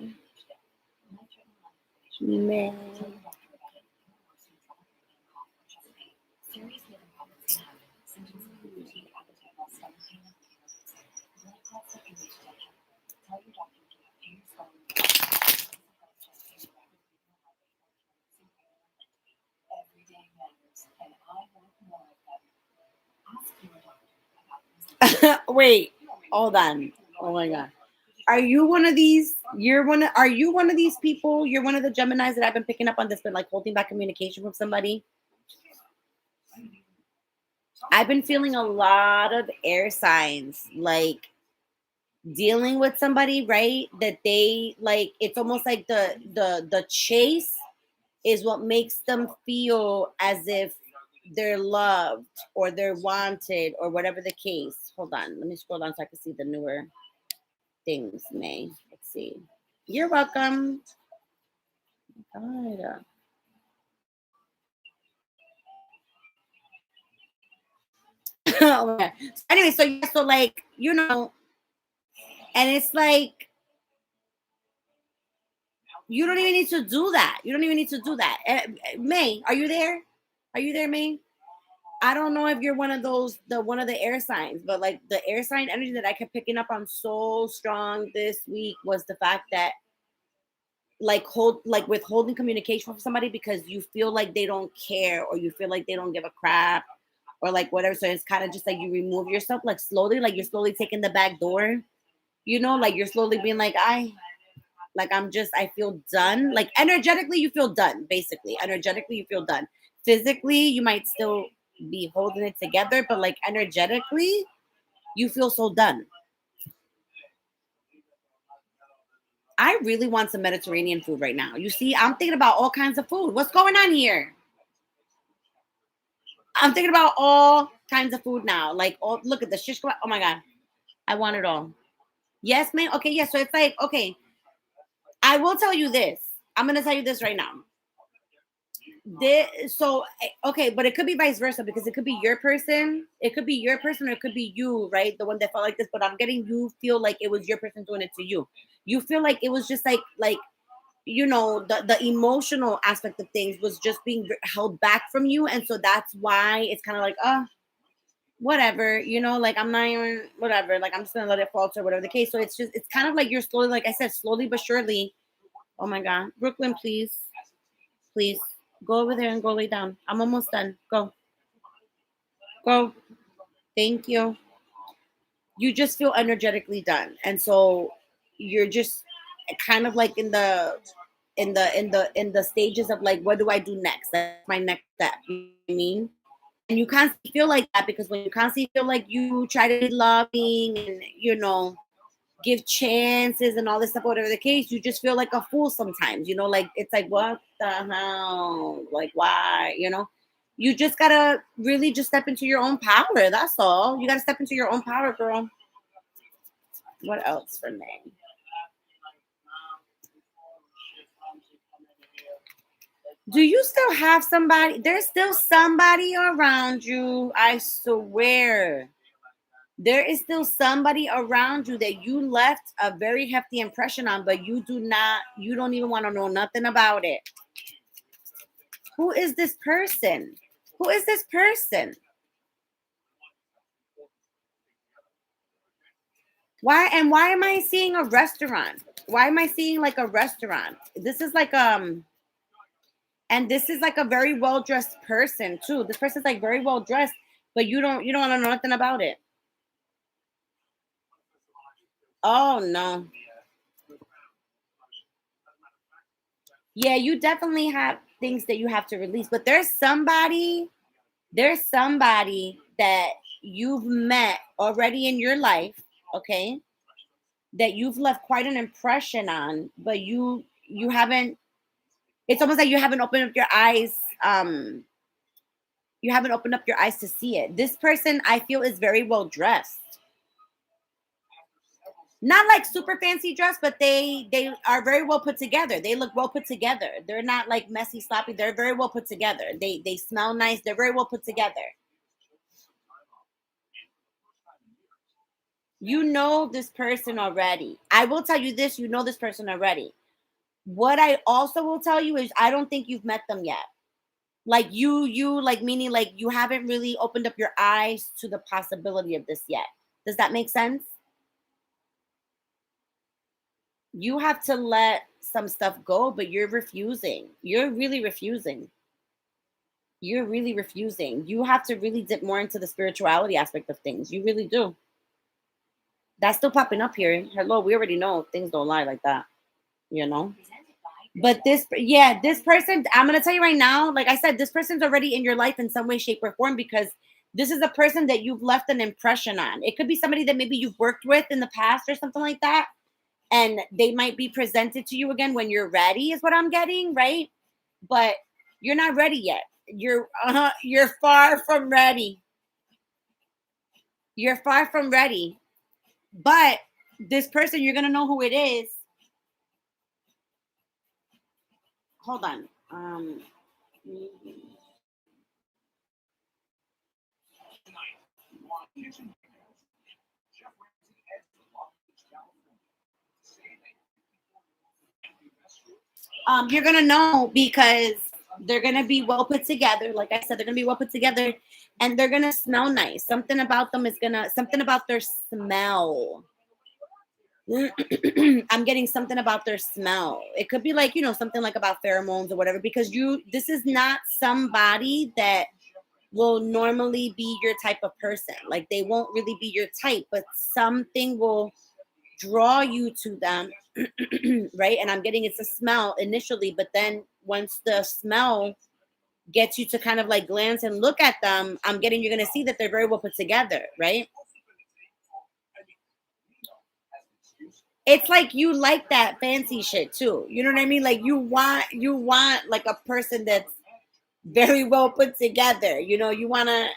Man. Wait, hold on. Oh my God. Are you one of these? Are you one of these people? You're one of the Geminis that I've been picking up on that's been like holding back communication from somebody. I've been feeling a lot of air signs, like dealing with somebody, right? That they like. It's almost like the chase is what makes them feel as if they're loved or they're wanted or whatever the case. Hold on, let me scroll down so I can see the newer things. May let's see. You're welcome. God. Oh my God. So anyway, so yeah, so like and it's like you don't even need to do that. You don't even need to do that. May, are you there? Are you there, May? I don't know if you're one of those, the one of the air signs, but like the air sign energy that I kept picking up on so strong this week was the fact that like withholding communication from somebody because you feel like they don't care or you feel like they don't give a crap or like whatever. So it's kind of just like you remove yourself like slowly, like you're slowly taking the back door, like you're slowly being like, I feel done. Like energetically, you feel done, basically. Energetically, you feel done. Physically, you might still be holding it together, but like energetically, you feel so done. I really want some Mediterranean food right now. You see, I'm thinking about all kinds of food. What's going on here? I'm thinking about all kinds of food now. Like, oh, look at the shish kebab. Oh my God. I want it all. Yes, ma'am. Okay, yes. So it's like, okay, I will tell you this. I'm going to tell you this right now. Okay, but it could be vice versa because it could be your person. It could be your person or it could be you, right? The one that felt like this, but I'm getting you feel like it was your person doing it to you. You feel like it was just like the emotional aspect of things was just being held back from you, and so that's why it's kind of like whatever, like I'm not even whatever, like I'm just gonna let it falter, whatever the case. So it's kind of like you're slowly, like I said, slowly but surely. Oh my God, Brooklyn, please go over there and go lay down. I'm almost done. Go. Thank you. You just feel energetically done, and so you're just kind of like in the stages of like, what do I do next? That's my next step. You know what I mean? And you constantly feel like that because when you constantly feel like you try to be loving and give chances and all this stuff, whatever the case, you just feel like a fool sometimes. Like it's like, what the hell? Like why? You just gotta really just step into your own power. That's all. You gotta step into your own power, girl. What else for me? Do you still have somebody? There's still somebody around you. I swear. There is still somebody around you that you left a very hefty impression on, but you don't even want to know nothing about it. Who is this person? Who is this person? Why am I seeing a restaurant? Why am I seeing like a restaurant? This is like and this is like a very well dressed person too. This person's like very well dressed, but you don't want to know nothing about it. Oh no. Yeah, you definitely have things that you have to release, but there's somebody that you've met already in your life, okay? That you've left quite an impression on, but you haven't it's almost like you haven't opened up your eyes you haven't opened up your eyes to see it. This person I feel is very well dressed. Not like super fancy dress, but they are very well put together. They look well put together. They're not like messy, sloppy. They're very well put together. They smell nice. They're very well put together. You know this person already. I will tell you this, you know this person already. What I also will tell you is I don't think you've met them yet. Like you like meaning like you haven't really opened up your eyes to the possibility of this yet. Does that make sense? You have to let some stuff go, but you're refusing. You're really refusing. You're really refusing. You have to really dip more into the spirituality aspect of things. You really do. That's still popping up here. Hello, we already know things don't lie like that, you know? But this person, I'm gonna tell you right now, like I said, this person's already in your life in some way, shape, or form because this is a person that you've left an impression on. It could be somebody that maybe you've worked with in the past or something like that. And they might be presented to you again when you're ready, is what I'm getting, right? But you're not ready yet. You're far from ready. You're far from ready. But this person, you're gonna know who it is. Hold on. You're gonna know because they're gonna be well put together. Like I said, they're gonna be well put together, and they're gonna smell nice. Something about them is gonna something about their smell. I'm getting something about their smell. It could be like, something like about pheromones or whatever, because this is not somebody that will normally be your type of person. Like they won't really be your type, but something will draw you to them, right? And I'm getting it's a smell initially, but then once the smell gets you to kind of like glance and look at them, I'm getting you're gonna see that they're very well put together, right? It's like you like that fancy shit too. You know what I mean? Like you want like a person that's very well put together. You wanna,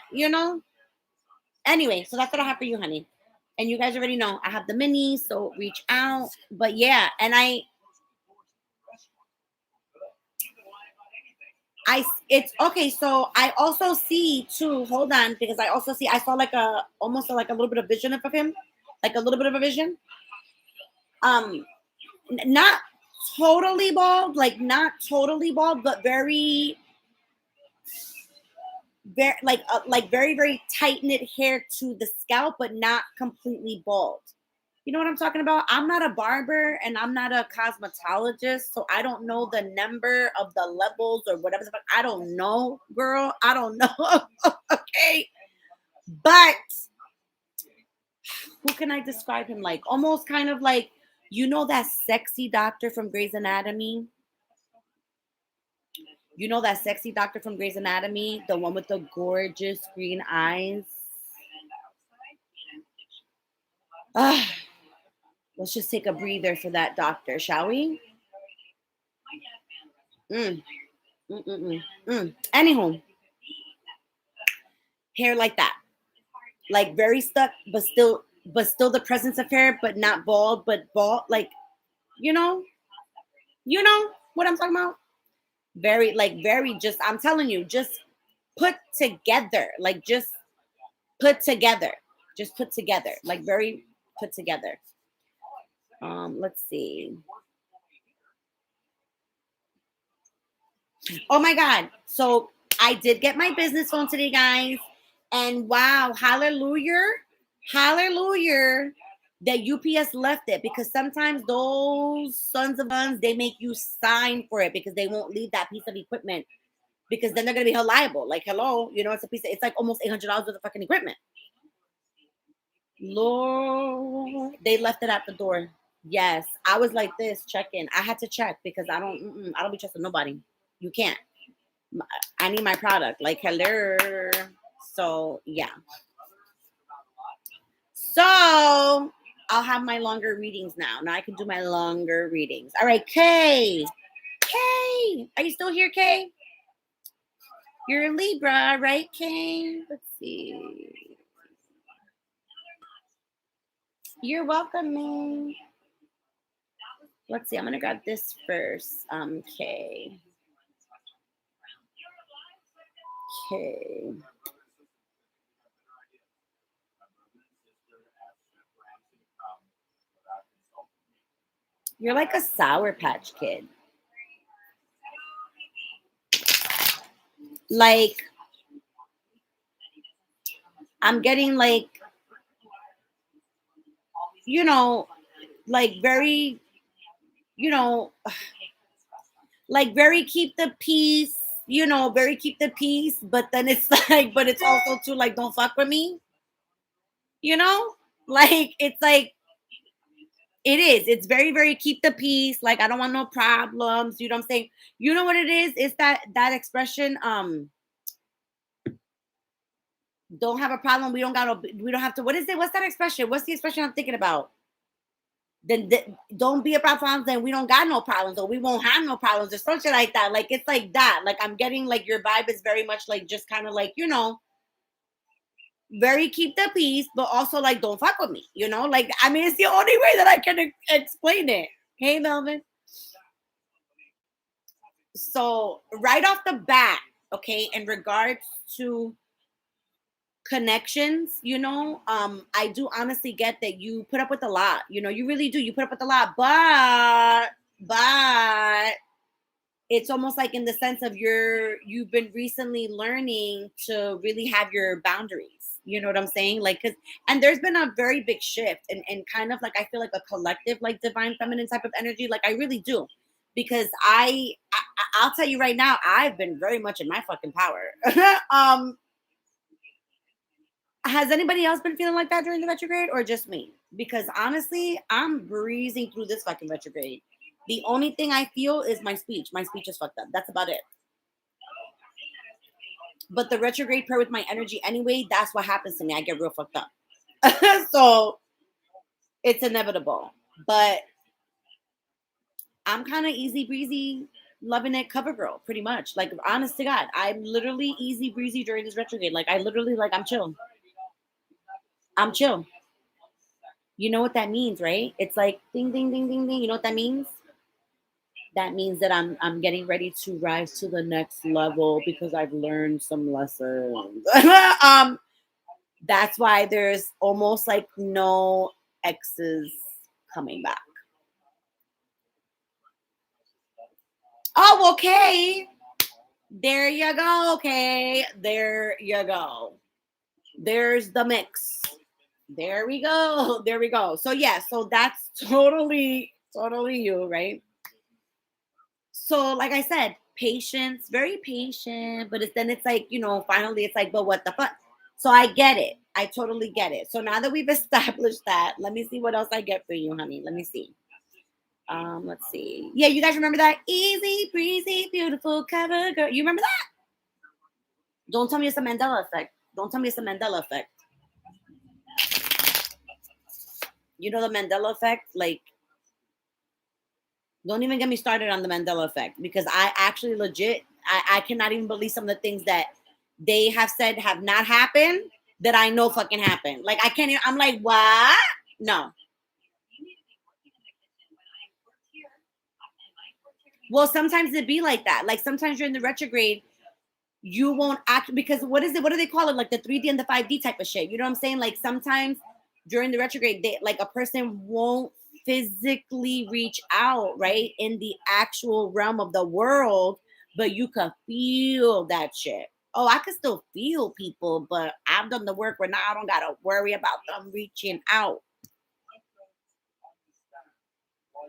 anyway, so that's what I have for you, honey. And you guys already know I have the mini, so reach out. But yeah, and it's okay. So I also see too. Hold on, because I saw like almost like a little bit of vision of him, like a little bit of a vision. Um, not totally bald, like not totally bald, but like very very tight knit hair to the scalp, but not completely bald. You know what I'm talking about? I'm not a barber and I'm not a cosmetologist, so I don't know the number of the levels or whatever. But I don't know, girl. I don't know. Okay, but who can I describe him like? Almost kind of like that sexy doctor from Grey's Anatomy. You know that sexy doctor from Grey's Anatomy, the one with the gorgeous green eyes. Ah, let's just take a breather for that doctor, shall we? Mm, mm, mm, mm, mm. Anywho, hair like that, like very stuck, but still but still the presence of hair, but not bald, but bald. Like, you know, you know what I'm talking about? Very, like, very just, I'm telling you, just put together. Like, just put together. Just put together. Like, very put together. Let's see. Oh my God. So I did get my business phone today, guys. And wow, hallelujah. Hallelujah that UPS left it, because sometimes those sons of guns, they make you sign for it because they won't leave that piece of equipment, because then they're gonna be held liable. Like, hello, it's a piece of, it's like almost $800 worth of fucking equipment. Lord, they left it at the door. Yes, I was like this checking. I had to check because I don't be trusting nobody. You can't. I need my product. Like, hello. So yeah. So I'll have my longer readings now. Now I can do my longer readings. All right, Kay. Kay, are you still here, Kay? You're a Libra, right, Kay? Let's see. You're welcome, man. Let's see. I'm gonna grab this first. Kay. Okay. You're like a Sour Patch Kid. Like, I'm getting like, like very, you know, like very keep the peace, very keep the peace. But then it's like, but it's also too like, don't fuck with me, you know? Like, it's like, it is. It's very, very keep the peace. Like, I don't want no problems. You know what I'm saying? You know what it is? It's that expression, don't have a problem. We don't have to, what is it? What's that expression? What's the expression I'm thinking about? Then don't be about problems, then we don't got no problems, or we won't have no problems, or something like that. Like, it's like that. Like, I'm getting like your vibe is very much like just kind of like, very keep the peace, but also like don't fuck with me, like, I mean, it's the only way that I can explain it. Hey, Melvin. So right off the bat, okay, in regards to connections, I do honestly get that you put up with a lot, you really do, you put up with a lot, but it's almost like in the sense of you've been recently learning to really have your boundaries, you know what I'm saying, like, because, and there's been a very big shift, and kind of like, I feel like a collective like divine feminine type of energy, like, I really do, because I'll tell you right now, I've been very much in my fucking power. Has anybody else been feeling like that during the retrograde, or just me? Because honestly, I'm breezing through this fucking retrograde. The only thing I feel is my speech. My speech is fucked up. That's about it. But the retrograde pair with my energy anyway, that's what happens to me. I get real fucked up. So it's inevitable. But I'm kind of easy breezy, loving it cover girl, pretty much. Like, honest to God, I'm literally easy breezy during this retrograde. Like, I literally, like, I'm chill. I'm chill. You know what that means, right? It's like ding, ding, ding, ding, ding. You know what that means? That means that I'm getting ready to rise to the next level because I've learned some lessons. That's why there's almost like no exes coming back. Oh, okay. There you go. Okay. There you go. There's the mix. There we go. There we go. So yeah, so that's totally you, right? So like I said, patience, very patient, but then it's like, finally it's like, but what the fuck? So I get it. I totally get it. So now that we've established that, let me see what else I get for you, honey. Let me see. Let's see. Yeah, you guys remember that? Easy, breezy, beautiful cover girl. You remember that? Don't tell me it's a Mandela effect. Don't tell me it's a Mandela effect. You know the Mandela effect? Like, don't even get me started on the Mandela effect, because I actually legit, I cannot even believe some of the things that they have said have not happened. that I know fucking happened. Like I can't even, I'm like, what? No. Well, sometimes it'd be like that. Like sometimes during the retrograde, you won't act because what is it? What do they call it? Like the 3D and the 5D type of shit. You know what I'm saying? Like sometimes during the retrograde, they like a person won't physically reach out, right? In the actual realm of the world, but you can feel that shit. Oh, I can still feel people, but I've done the work where now I don't gotta worry about them reaching out.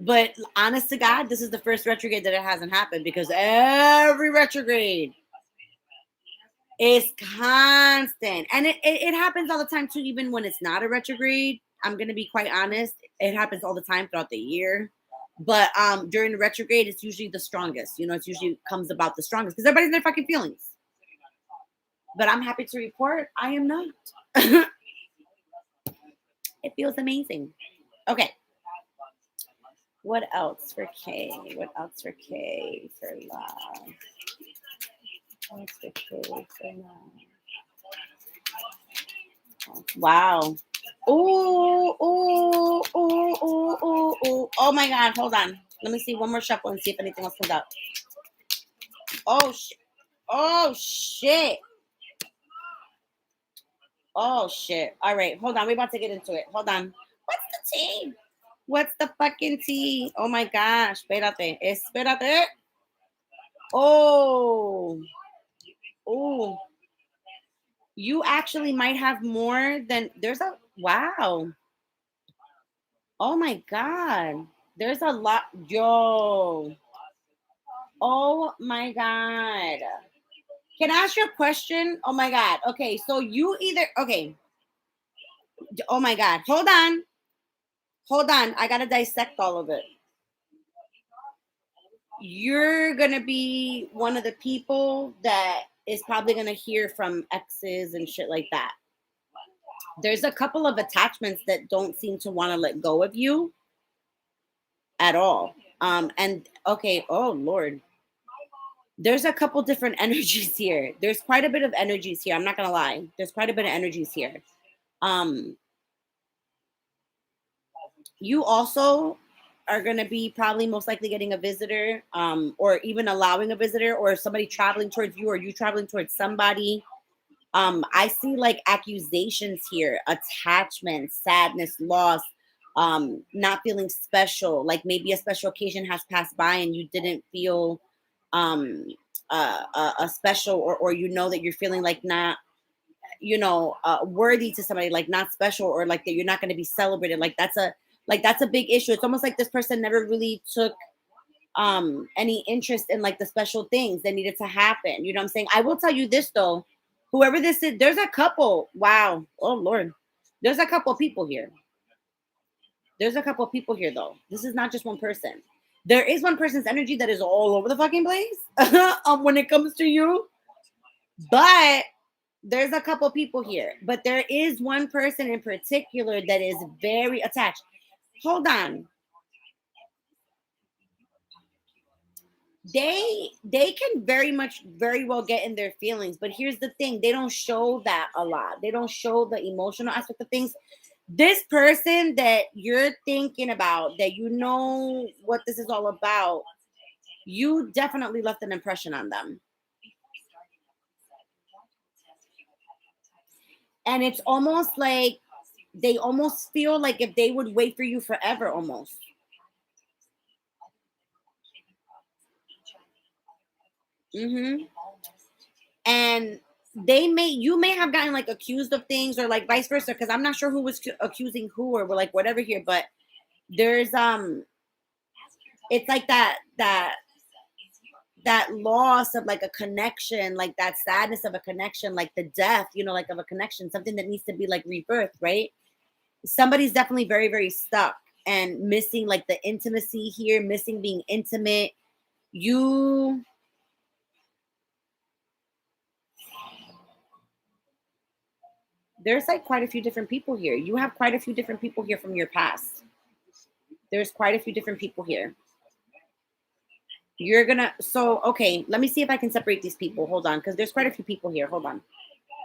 But honest to God, this is the first retrograde that it hasn't happened because every retrograde is constant. And it happens all the time too, even when it's not a retrograde. I'm gonna be quite honest. It happens all the time throughout the year. But during the retrograde, it's usually the strongest. You know, it's usually comes about the strongest because everybody's in their fucking feelings. But I'm happy to report I am not. It feels amazing. Okay. What else for K? What else for K for love? What's for K for love? Wow. Oh, oh, oh, oh, oh, oh. Oh my God. Hold on. Let me see one more shuffle and see if anything else comes out. Oh, shit. Oh, shit. Oh, shit. All right. Hold on. We're about to get into it. Hold on. What's the tea? What's the fucking tea? Oh my gosh. Espérate. Espérate. Oh. Oh. You actually might have more than there's a wow. Oh my God. There's a lot. Yo. Oh my God. Can I ask you a question? Oh my God. Okay. So you either, okay. Oh my God. Hold on. Hold on. I got to dissect all of it. You're going to be one of the people that is probably going to hear from exes and shit like that. There's a couple of attachments that don't seem to want to let go of you at all. And okay, oh Lord. There's a couple different energies here. There's quite a bit of energies here. I'm not gonna lie. There's quite a bit of energies here. Um, you also are gonna be probably most likely getting a visitor, or even allowing a visitor, or somebody traveling towards you, or you traveling towards somebody. I see like accusations here, attachment, sadness, loss, not feeling special. Like maybe a special occasion has passed by and you didn't feel um a special, or you know that you're feeling like not, you know, worthy to somebody, like not special, or like that you're not going to be celebrated. Like that's a big issue. It's almost like this person never really took any interest in like the special things that needed to happen. You know what I'm saying? I will tell you this though, whoever this is, there's a couple. Wow. Oh Lord. There's a couple people here. There's a couple people here though. This is not just one person. There is one person's energy that is all over the fucking place when it comes to you. But there's a couple people here. But there is one person in particular that is very attached. Hold on. They can very well get in their feelings, but here's the thing, they don't show that a lot. They don't show the emotional aspect of things. This person that you're thinking about, that you know what this is all about, you definitely left an impression on them. And it's almost like they almost feel like if they would wait for you forever almost. Mm-hmm. And you may have gotten like accused of things, or like vice versa, because I'm not sure who was accusing who, or like whatever here, but there's it's like that loss of like a connection, like that sadness of a connection, like the death, you know, like of a connection, something that needs to be like rebirth, right? Somebody's definitely very stuck and missing like the intimacy here, missing being intimate. You There's like quite a few different people here. You have quite a few different people here from your past. There's quite a few different people here. You're gonna, so okay, let me see if I can separate these people. Hold on, because there's quite a few people here. Hold on.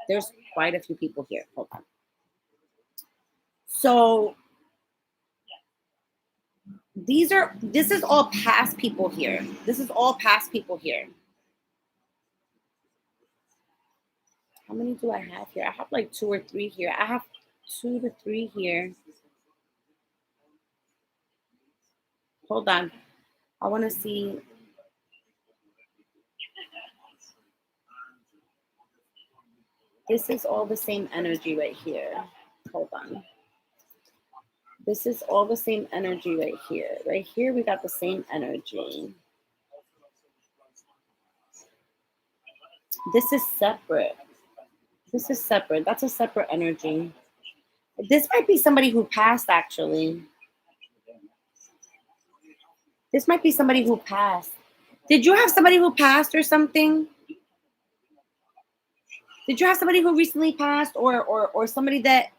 There's quite a few people here. Hold on. So this is all past people here. This is all past people here. How many do I have here? I have like 2 or 3 here. I have 2 to 3 here. Hold on. I want to see. This is all the same energy right here. Hold on. This is all the same energy right here. Right here, we got the same energy. This is separate. This is separate. That's a separate energy. This might be somebody who passed, actually. This might be somebody who passed. Did you have somebody who passed or something? Did you have somebody who recently passed, or somebody that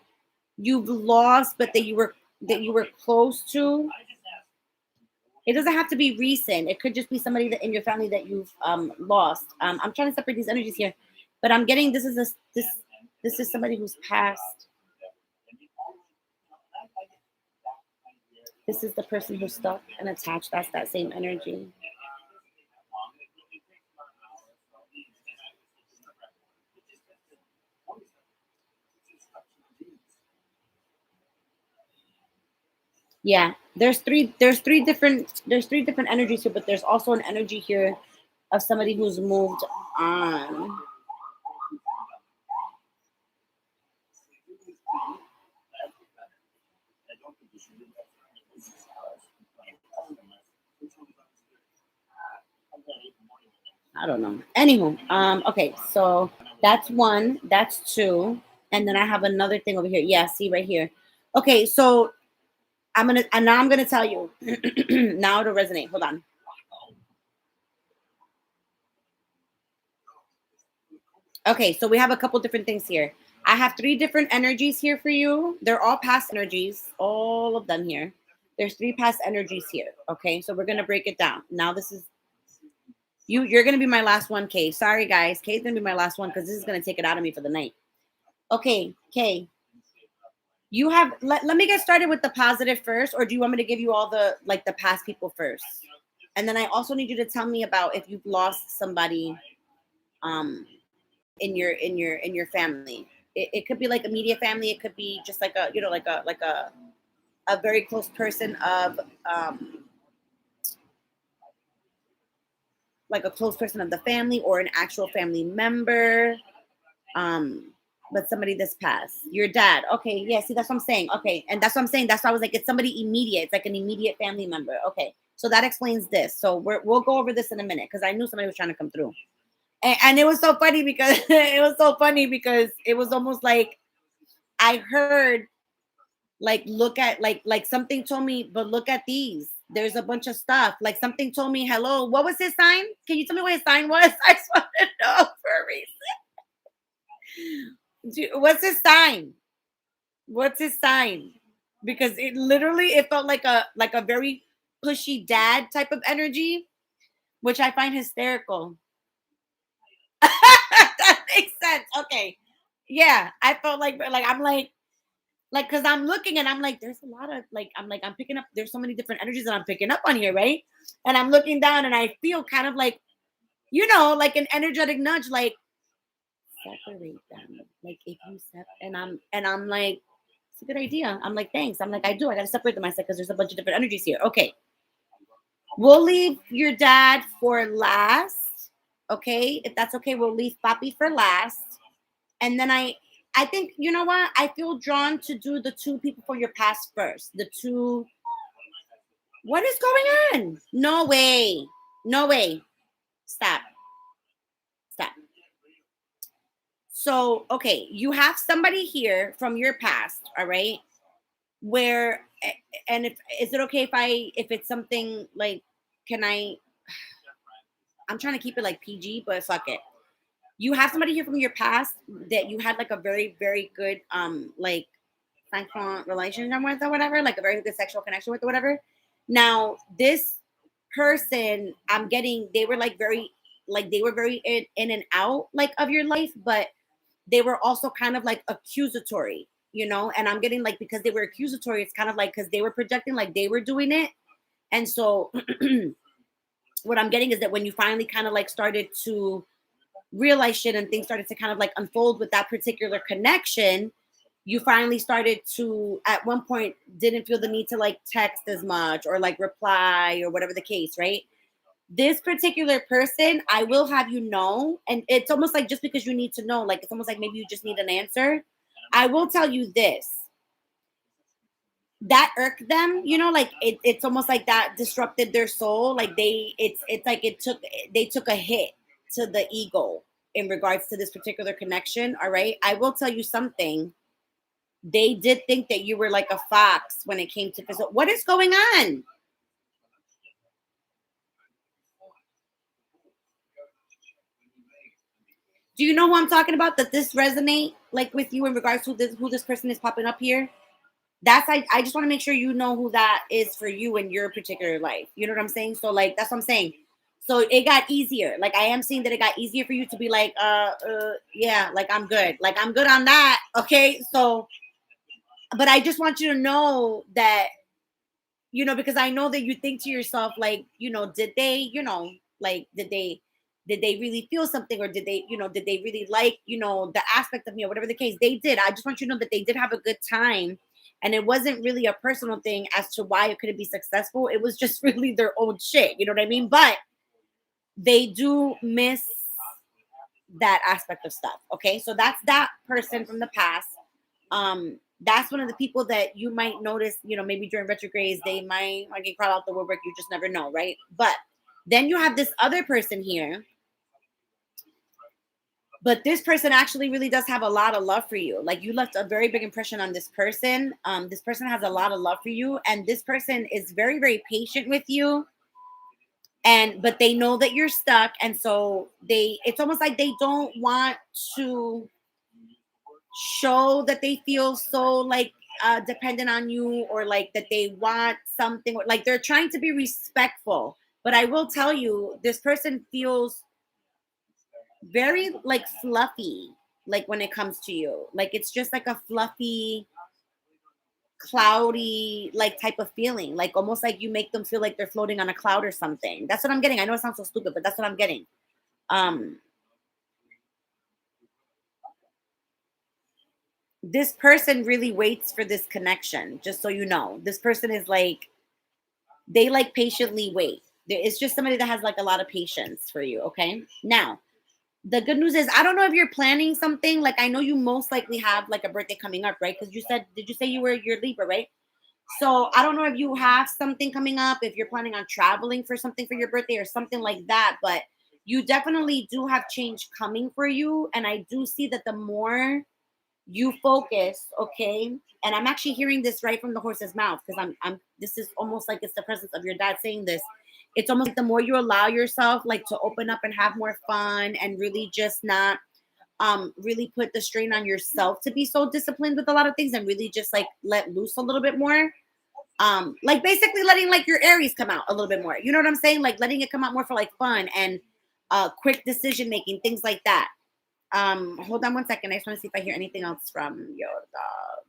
you've lost but that you were close to? It doesn't have to be recent. It could just be somebody that in your family that you've lost. I'm trying to separate these energies here, but I'm getting this is somebody who's passed. This is the person who's stuck and attached. That's that same energy. Yeah, there's three different energies here, but there's also an energy here of somebody who's moved on. I don't know. Anywho, okay, so that's one, that's two, and then I have another thing over here. Yeah, see right here. Okay, so I'm gonna tell you now to resonate. Hold on. Okay, so we have a couple different things here. I have 3 different energies here for you. They're all past energies, all of them here. There's 3 past energies here. Okay, so we're gonna break it down. Now this is you're gonna be my last one, Kay. Sorry guys. Kay's gonna be my last one because this is gonna take it out of me for the night. Okay, Kay. You have let me get started with the positive first, or do you want me to give you all the past people first? And then I also need you to tell me about if you've lost somebody um in your family. It could be like immediate family, it could be just like a a very close person of like a close person of the family or an actual family member. Um but somebody this passed. Your dad. Okay, yeah, see that's what I'm saying. Okay, and that's what I'm saying. That's why I was like, it's somebody immediate. It's like an immediate family member. Okay. So that explains this. So we'll go over this in a minute because I knew somebody was trying to come through. And it was so funny because it was almost like I heard like look at like something told me, but look at these. There's a bunch of stuff. Like something told me, hello, what was his sign? Can you tell me what his sign was? I just want to know for a reason. What's his sign? What's his sign? Because it felt like a very pushy dad type of energy, which I find hysterical. That makes sense. Okay. Yeah, I felt like I'm like because I'm looking and I'm like, there's a lot of I'm picking up. There's so many different energies that I'm picking up on here, right? And I'm looking down and I feel kind of like like an energetic nudge, like separate them. Like if you and I'm like, it's a good idea. I'm like, thanks. I'm like, I do. I gotta separate them. I said because there's a bunch of different energies here. Okay, we'll leave your dad for last. Okay, if that's okay, we'll leave Papi for last. And then I think you know what? I feel drawn to do the 2 people for your past first. The two. What is going on? No way. No way. Stop. Stop. So, okay, you have somebody here from your past, all right? Where and if is it okay if it's something like can I'm trying to keep it like PG, but fuck it. You have somebody here from your past that you had like a very very good like sexual relationship with or whatever, like a very good sexual connection with or whatever. Now this person, I'm getting they were very in and out like of your life, but they were also kind of like accusatory, and I'm getting like, because they were accusatory, it's kind of like because they were projecting like they were doing it. And so what I'm getting is that when you finally kind of like started to realize shit and things started to kind of like unfold with that particular connection, you finally started to, at one point, didn't feel the need to like text as much or like reply or whatever the case, right? This particular person, I will have you know, and it's almost like, just because you need to know, like it's almost like maybe you just need an answer. I will tell you this, that irked them, like it's almost like that disrupted their soul. Like it's like they took a hit to the ego in regards to this particular connection. All right. I will tell you something. They did think that you were like a fox when it came to physical. What is going on? Do you know who I'm talking about? That this resonate like with you in regards to who this person is popping up here? That's I just want to make sure you know who that is for you in your particular life. You know what I'm saying? So like that's what I'm saying. So it got easier. Like I am seeing that it got easier for you to be like, yeah, like I'm good. Like I'm good on that. Okay. So, but I just want you to know that, because I know that you think to yourself, like, did they, like, did they really feel something, or did they really like, the aspect of me, or whatever the case they did. I just want you to know that they did have a good time. And it wasn't really a personal thing as to why it couldn't be successful. It was just really their own shit. You know what I mean? But they do miss that aspect of stuff. Okay. So that's that person from the past. That's one of the people that you might notice, maybe during retrogrades, they might like get crawled out the woodwork. You just never know, right? But then you have this other person here. But this person actually really does have a lot of love for you. Like you left a very big impression on this person. This person has a lot of love for you, and this person is very, very patient with you. And but they know that you're stuck, and so it's almost like they don't want to show that they feel so like dependent on you, or like that they want something, like they're trying to be respectful. But I will tell you, this person feels very like fluffy, like when it comes to you, like it's just like a fluffy, cloudy like type of feeling, like almost like you make them feel like they're floating on a cloud or something. That's what I'm getting. I know it sounds so stupid, but that's what I'm getting. um this person really waits for this connection, just so you know. This person is like, they like patiently wait. It's just somebody that has like a lot of patience for you. Okay, now the good news is, I don't know if you're planning something. Like I know you most likely have like a birthday coming up, right? Because did you say you're Libra, right? So I don't know if you have something coming up, if you're planning on traveling for something for your birthday or something like that, but you definitely do have change coming for you. And I do see that the more you focus, okay, and I'm actually hearing this right from the horse's mouth, because I'm this is almost like it's the presence of your dad saying this. It's almost like the more you allow yourself like to open up and have more fun, and really just not really put the strain on yourself to be so disciplined with a lot of things, and really just like let loose a little bit more. Like basically letting like your Aries come out a little bit more. You know what I'm saying? Like letting it come out more for like fun and quick decision making, things like that. Hold on one second. I just want to see if I hear anything else from your dog.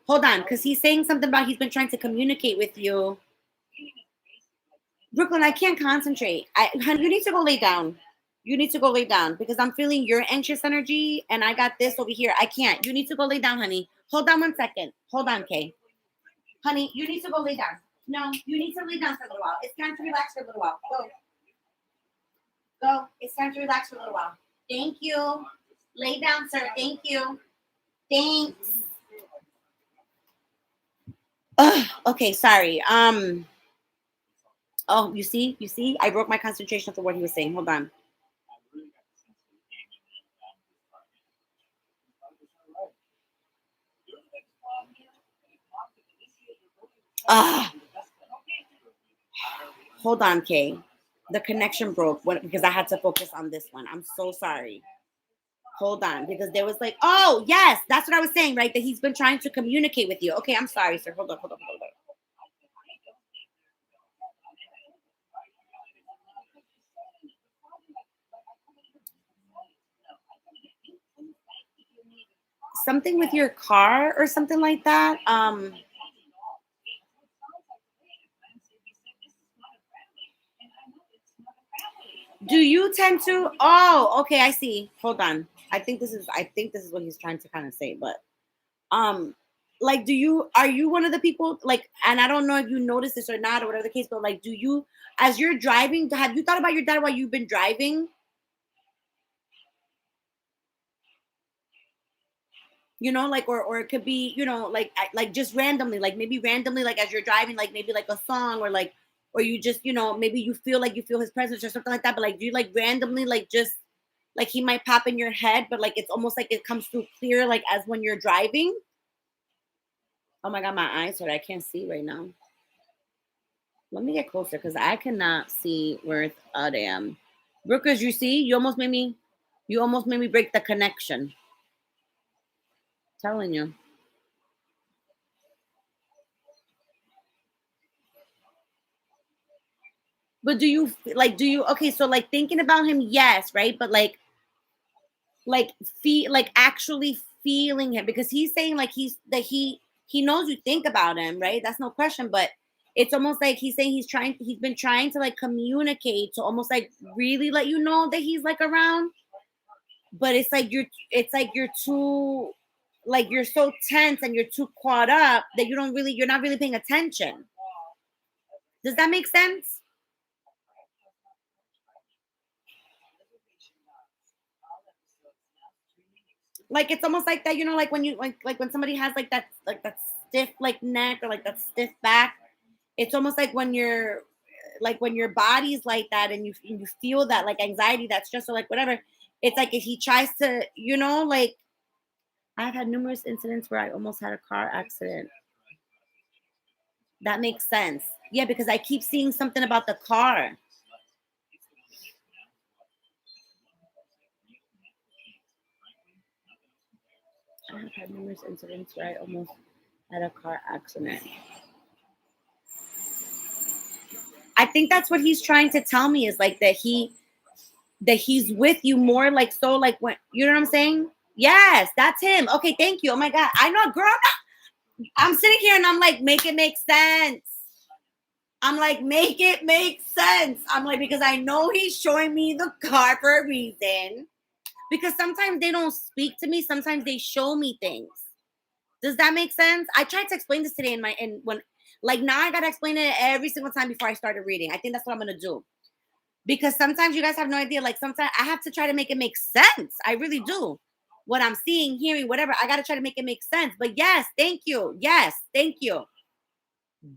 Hold on, because he's saying something about he's been trying to communicate with you. Brooklyn, I can't concentrate. Honey, you need to go lay down. You need to go lay down, because I'm feeling your anxious energy, and I got this over here. I can't. You need to go lay down, honey. Hold on one second. Hold on, Kay. Honey, you need to go lay down. No, you need to lay down for a little while. It's time to relax for a little while. Go. Go. It's time to relax for a little while. Thank you. Lay down, sir. Thank you. Thanks. Ugh, okay, sorry. Oh, you see, I broke my concentration for what he was saying. Hold on. Ah, hold on, Kay. The connection broke because I had to focus on this one. I'm so sorry. Hold on, because there was like, oh yes, that's what I was saying, right? That he's been trying to communicate with you. Okay, I'm sorry, sir. Hold on. something with your car or something like that. Do you tend to? Oh, okay, I see. Hold on. I think this is what he's trying to kind of say, but um like, are you one of the people, like, and I don't know if you notice this or not or whatever the case, but like, do you, as you're driving, have you thought about your dad while you've been driving? Like, or it could be, like, like just randomly, like maybe randomly, like as you're driving, like maybe like a song, or like, or you just, maybe you feel like you feel his presence or something like that. But like, do you like randomly, like, just like he might pop in your head, but like it's almost like it comes through clear, like as when you're driving? Oh my god, my eyes hurt. I can't see right now. Let me get closer because I cannot see worth a damn. Brookers, you see, you almost made me break the connection. Telling you. But okay, so like thinking about him, yes, right? But like feel, like actually feeling him, because he's saying like he knows you think about him, right? That's no question. But it's almost like he's saying he's been trying to like communicate to almost like really let you know that he's like around. But it's like you're too, like, you're so tense and you're too caught up that you're not really paying attention. Does that make sense? Like, it's almost like that, like when you like when somebody has like that stiff like neck, or like that stiff back. It's almost like when your body's like that, and you feel that like anxiety, that stress, or like whatever. It's like if he tries to, like, I've had numerous incidents where I almost had a car accident. That makes sense. Yeah, because I keep seeing something about the car. I have had numerous incidents where I almost had a car accident. I think that's what he's trying to tell me, is like that he's with you more, like, so, like, when, you know what I'm saying? Yes, that's him. Okay, thank you. Oh my god, I know, girl. I'm sitting here and I'm like, make it make sense. I'm like, make it make sense. I'm like, because I know he's showing me the car for a reason. Because sometimes they don't speak to me. Sometimes they show me things. Does that make sense? I tried to explain this today when, like, now I gotta explain it every single time before I started reading. I think that's what I'm gonna do. Because sometimes you guys have no idea. Like, sometimes I have to try to make it make sense. I really do. What I'm seeing, hearing, whatever, I gotta try to make it make sense. But yes, thank you. Yes, thank you.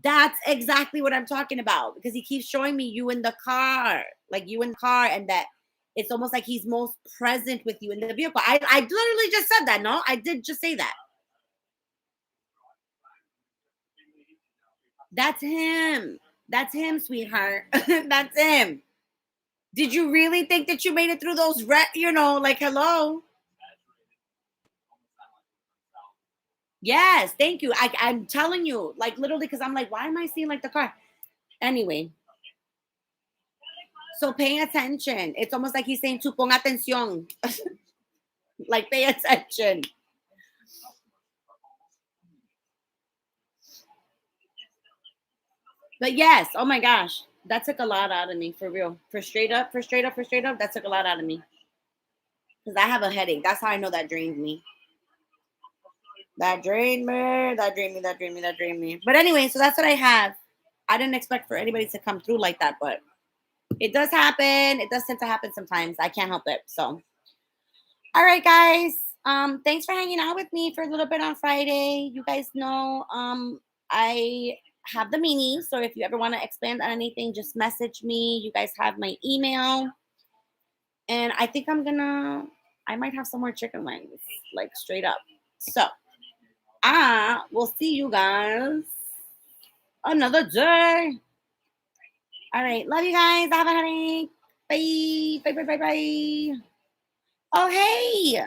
That's exactly what I'm talking about. Because he keeps showing me you in the car, like you in the car, and that it's almost like he's most present with you in the vehicle. I literally just said that. No, I did just say that. That's him. That's him, sweetheart. That's him. Did you really think that you made it through those like, hello? Yes, thank you. I'm telling you, like, literally, because I'm like, why am I seeing like the car? Anyway, so paying attention. It's almost like he's saying to pon atención. Like, pay attention. But yes, oh my gosh, that took a lot out of me, for real. For straight up, for straight up, for straight up, that took a lot out of me. Because I have a headache. That's how I know that drained me. That drained me. That drained me. That drained me. That drained me. But anyway, so that's what I have. I didn't expect for anybody to come through like that, but it does happen. It does tend to happen sometimes. I can't help it. So, all right, guys. Thanks for hanging out with me for a little bit on Friday. You guys know, I have the mini. So if you ever want to expand on anything, just message me. You guys have my email. And I think I might have some more chicken wings, like, straight up. So I will see you guys another day. All right. Love you guys. Have a headache. Bye. Bye. Bye. Bye. Bye. Oh, hey.